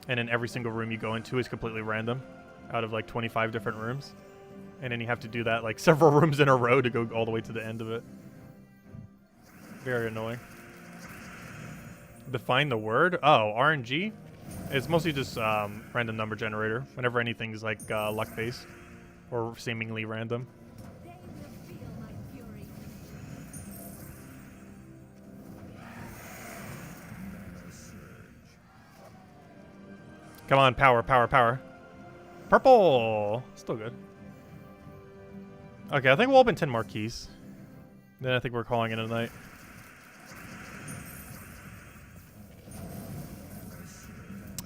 and then every single room you go into is completely random, out of like 25 different rooms, and then you have to do that like several rooms in a row to go all the way to the end of it. Very annoying. Define the word? Oh, RNG? It's mostly just random number generator. Whenever anything's like luck-based or seemingly random. Come on, power, power, power. Purple! Still good. Okay, I think we'll open 10 more keys. Then I think we're calling it a night.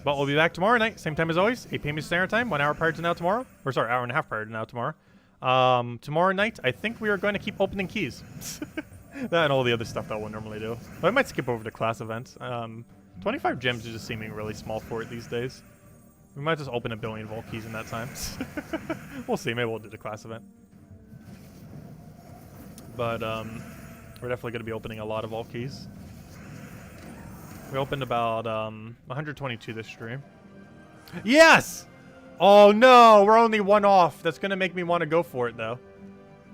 But we'll be back tomorrow night, same time as always, 8 p.m. Standard Time, 1 hour prior to now tomorrow. Or sorry, hour and a half prior to now tomorrow. Tomorrow night, I think we are going to keep opening keys. That and all the other stuff that we'll normally do. But I might skip over the class events. 25 gems is just seeming really small for it these days. We might just open 1 billion vault keys in that time. We'll see, maybe we'll do the class event. But we're definitely going to be opening a lot of vault keys. We opened about 122 this stream. Yes! Oh no, we're only 1 off. That's gonna make me want to go for it though.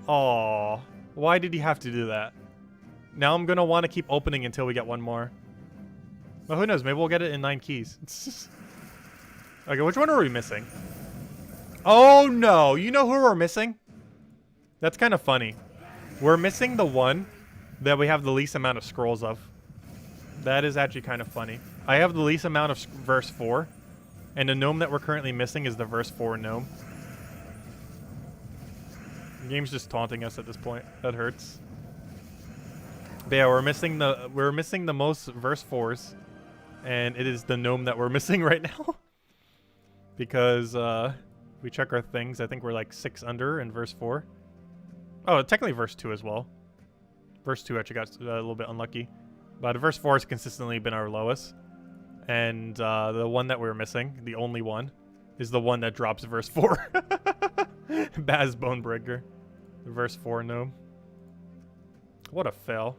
Aww. Why did he have to do that? Now I'm gonna want to keep opening until we get one more. But who knows? Maybe we'll get it in 9 keys. Okay, which one are we missing? Oh no! You know who we're missing? That's kind of funny. We're missing the one that we have the least amount of scrolls of. That is actually kind of funny. I have the least amount of verse 4. And the gnome that we're currently missing is the verse 4 gnome. The game's just taunting us at this point. That hurts. But yeah, we're missing the most verse 4s. And it is the gnome that we're missing right now. Because we check our things. I think we're like 6 under in verse 4. Oh, technically verse 2 as well. Verse 2 actually got a little bit unlucky. But verse 4 has consistently been our lowest. And the one that we're missing, the only one, is the one that drops verse 4. Baz Bonebreaker. Verse 4 gnome. What a fail.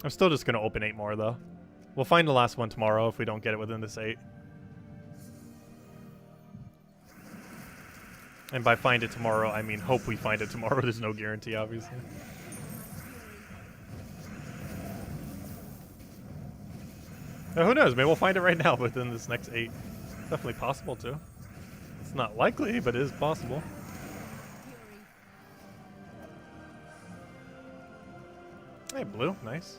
I'm still just going to open 8 more, though. We'll find the last one tomorrow if we don't get it within this 8. And by find it tomorrow, I mean hope we find it tomorrow. There's no guarantee, obviously. Now, who knows? Maybe we'll find it right now within this next 8. Definitely possible, too. It's not likely, but it is possible. Hey, blue. Nice.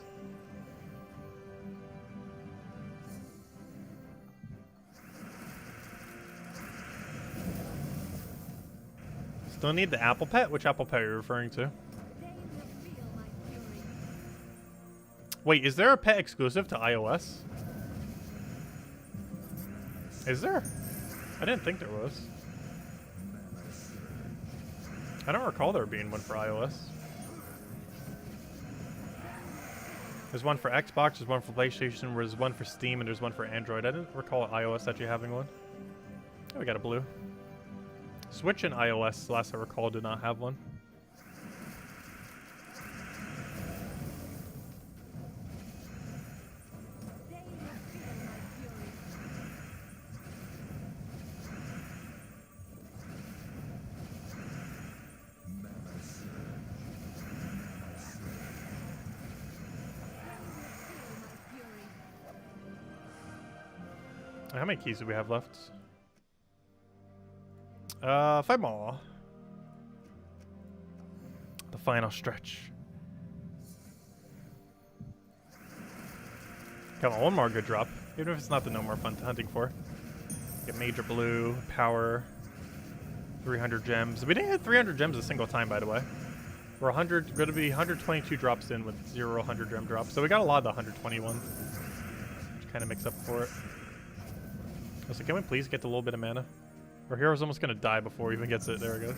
Still need the apple pet? Which apple pet are you referring to? Wait, is there a pet exclusive to iOS? Is there? I didn't think there was. I don't recall there being one for iOS. There's one for Xbox, there's one for PlayStation, there's one for Steam, and there's one for Android. I didn't recall iOS actually having one. Oh, we got a blue. Switch and iOS, last I recall, did not have one. How many keys do we have left? 5 more. The final stretch. Come on, one more good drop. Even if it's not the gnome we're hunting for. Get major blue, power, 300 gems. We didn't hit 300 gems a single time, by the way. We're going to be 122 drops in with 0 100 gem drops. So we got a lot of the 121, which kind of makes up for it. So can we please get a little bit of mana? Our hero's almost going to die before he even gets it. There we go.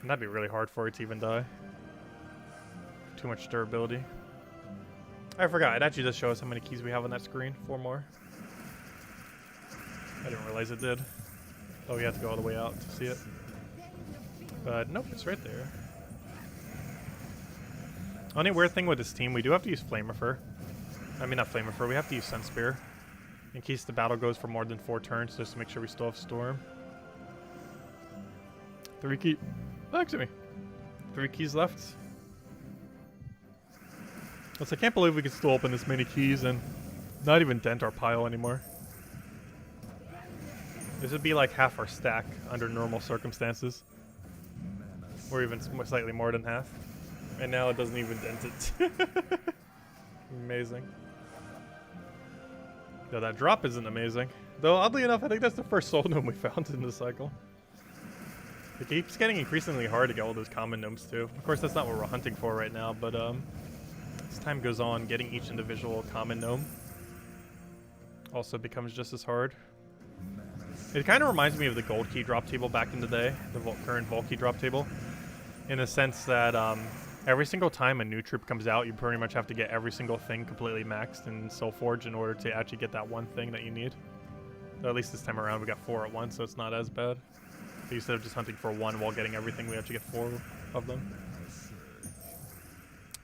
And that'd be really hard for it to even die. Too much durability. I forgot. It actually does show us how many keys we have on that screen. 4 more. I didn't realize it did. Oh, you have to go all the way out to see it. But nope, it's right there. Only weird thing with this team, we do have to use Flamerefer. I mean, not Flamerefer. We have to use Sun Spear. In case the battle goes for more than 4 turns, just to make sure we still have Storm. 3 keys. Back to me. 3 keys left. I can't believe we can still open this many keys and not even dent our pile anymore. This would be like half our stack under normal circumstances. Or even slightly more than half. And now it doesn't even dent it. Amazing. No, that drop isn't amazing. Though, oddly enough, I think that's the first soul gnome we found in this cycle. It keeps getting increasingly hard to get all those common gnomes, too. Of course, that's not what we're hunting for right now, but as time goes on, getting each individual common gnome also becomes just as hard. It kind of reminds me of the gold key drop table back in the day, the current vault key drop table, in the sense that every single time a new troop comes out, you pretty much have to get every single thing completely maxed in Soulforge in order to actually get that one thing that you need. Though at least this time around we got 4 at once, so it's not as bad. But instead of just hunting for 1 while getting everything, we have to get 4 of them.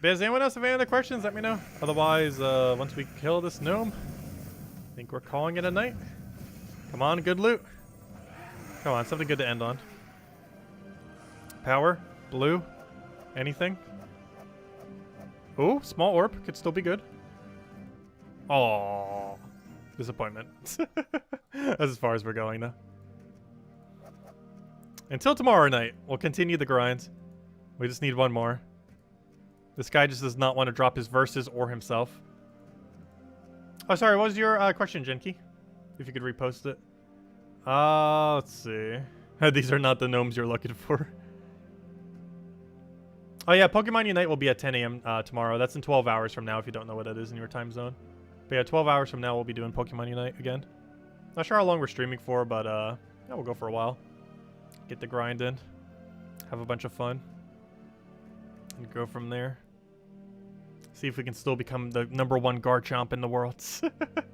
But does anyone else have any other questions? Let me know. Otherwise, once we kill this gnome, I think we're calling it a night. Come on, good loot. Come on, something good to end on. Power? Blue? Anything? Ooh, small orb. Could still be good. Oh, disappointment. That's as far as we're going now. Until tomorrow night, we'll continue the grind. We just need one more. This guy just does not want to drop his verses or himself. Oh, sorry. What was your question, Genki? If you could repost it. Let's see. These are not the gnomes you're looking for. Oh, yeah. Pokemon Unite will be at 10 a.m. Tomorrow. That's in 12 hours from now if you don't know what that is in your time zone. But yeah, 12 hours from now we'll be doing Pokemon Unite again. Not sure how long we're streaming for, but yeah, we'll go for a while. Get the grind in. Have a bunch of fun. And go from there. See if we can still become the #1 Garchomp in the world.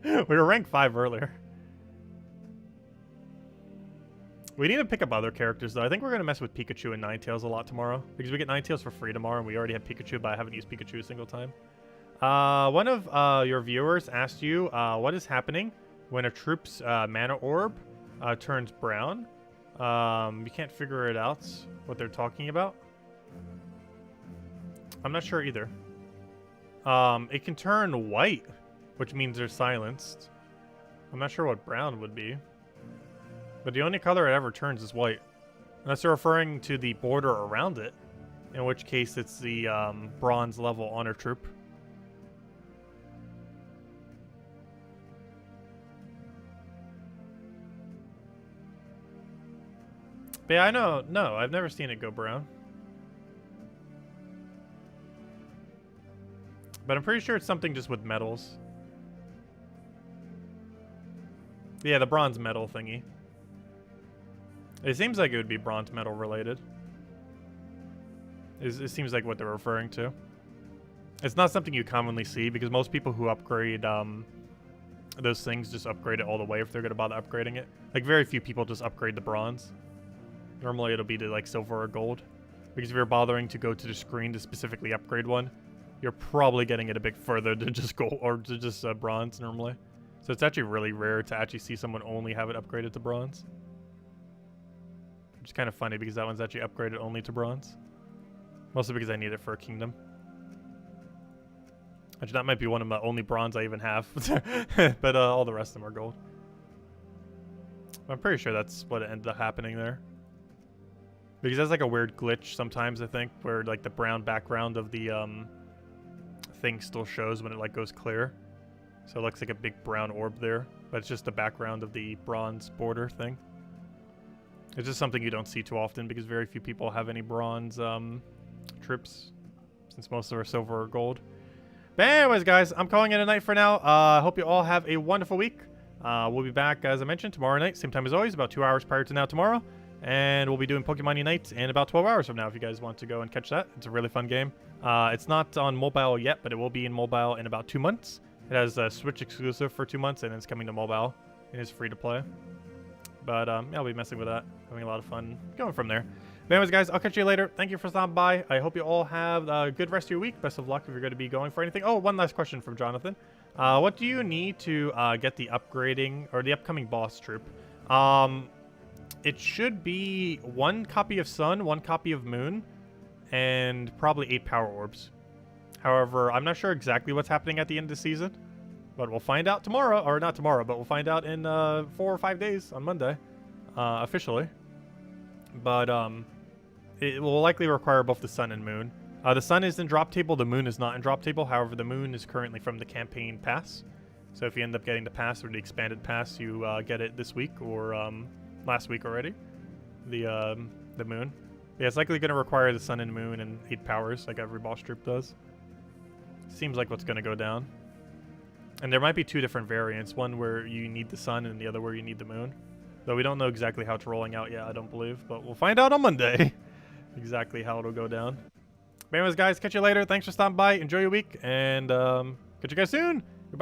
We were ranked 5 earlier. We need to pick up other characters, though. I think we're going to mess with Pikachu and Ninetales a lot tomorrow. Because we get Ninetales for free tomorrow, and we already have Pikachu, but I haven't used Pikachu a single time. One of your viewers asked you, what is happening when a troop's mana orb turns brown? You can't figure it out, what they're talking about. I'm not sure either. It can turn white, which means they're silenced. I'm not sure what brown would be. But the only color it ever turns is white. Unless they're referring to the border around it. In which case it's the bronze level honor troop. But yeah, I know. No, I've never seen it go brown. But I'm pretty sure it's something just with metals. Yeah, the bronze metal thingy. It seems like it would be bronze metal related. It seems like what they're referring to. It's not something you commonly see because most people who upgrade those things just upgrade it all the way if they're going to bother upgrading it. Like very few people just upgrade the bronze. Normally it'll be to like silver or gold. Because if you're bothering to go to the screen to specifically upgrade one, you're probably getting it a bit further than just gold or to just bronze normally. So it's actually really rare to actually see someone only have it upgraded to bronze. Which is kind of funny because that one's actually upgraded only to bronze. Mostly because I need it for a kingdom. Actually, that might be one of my only bronze I even have. But all the rest of them are gold. I'm pretty sure that's what ended up happening there. Because that's like a weird glitch sometimes, I think, where like the brown background of the thing still shows when it like goes clear. So it looks like a big brown orb there, but it's just the background of the bronze border thing. It's just something you don't see too often because very few people have any bronze trips, since most of them are silver or gold. But anyways, guys, I'm calling it a night for now. I hope you all have a wonderful week. We'll be back, as I mentioned, tomorrow night, same time as always, about 2 hours prior to now tomorrow. And we'll be doing Pokemon Unite in about 12 hours from now if you guys want to go and catch that. It's a really fun game. It's not on mobile yet, but it will be in mobile in about 2 months. It has a Switch exclusive for 2 months, and it's coming to mobile. It is free to play. But yeah, I'll be messing with that, having a lot of fun going from there. But anyways, guys, I'll catch you later. Thank you for stopping by. I hope you all have a good rest of your week. Best of luck if you're going to be going for anything. Oh, one last question from Jonathan. What do you need to get the upgrading or the upcoming boss troop? It should be 1 copy of Sun, 1 copy of Moon, and probably 8 Power Orbs. However, I'm not sure exactly what's happening at the end of the season, but we'll find out tomorrow, or not tomorrow, but we'll find out in 4 or 5 days on Monday, officially. But it will likely require both the Sun and Moon. The Sun is in drop table, the Moon is not in drop table. However, the Moon is currently from the campaign pass. So if you end up getting the pass or the expanded pass, you get it this week or last week already. The Moon. Yeah, it's likely going to require the Sun and Moon and 8 powers like every boss troop does. Seems like what's going to go down. And there might be 2 different variants. One where you need the Sun and the other where you need the Moon. Though we don't know exactly how it's rolling out yet, I don't believe. But we'll find out on Monday exactly how it'll go down. But anyways, guys, catch you later. Thanks for stopping by. Enjoy your week. And catch you guys soon.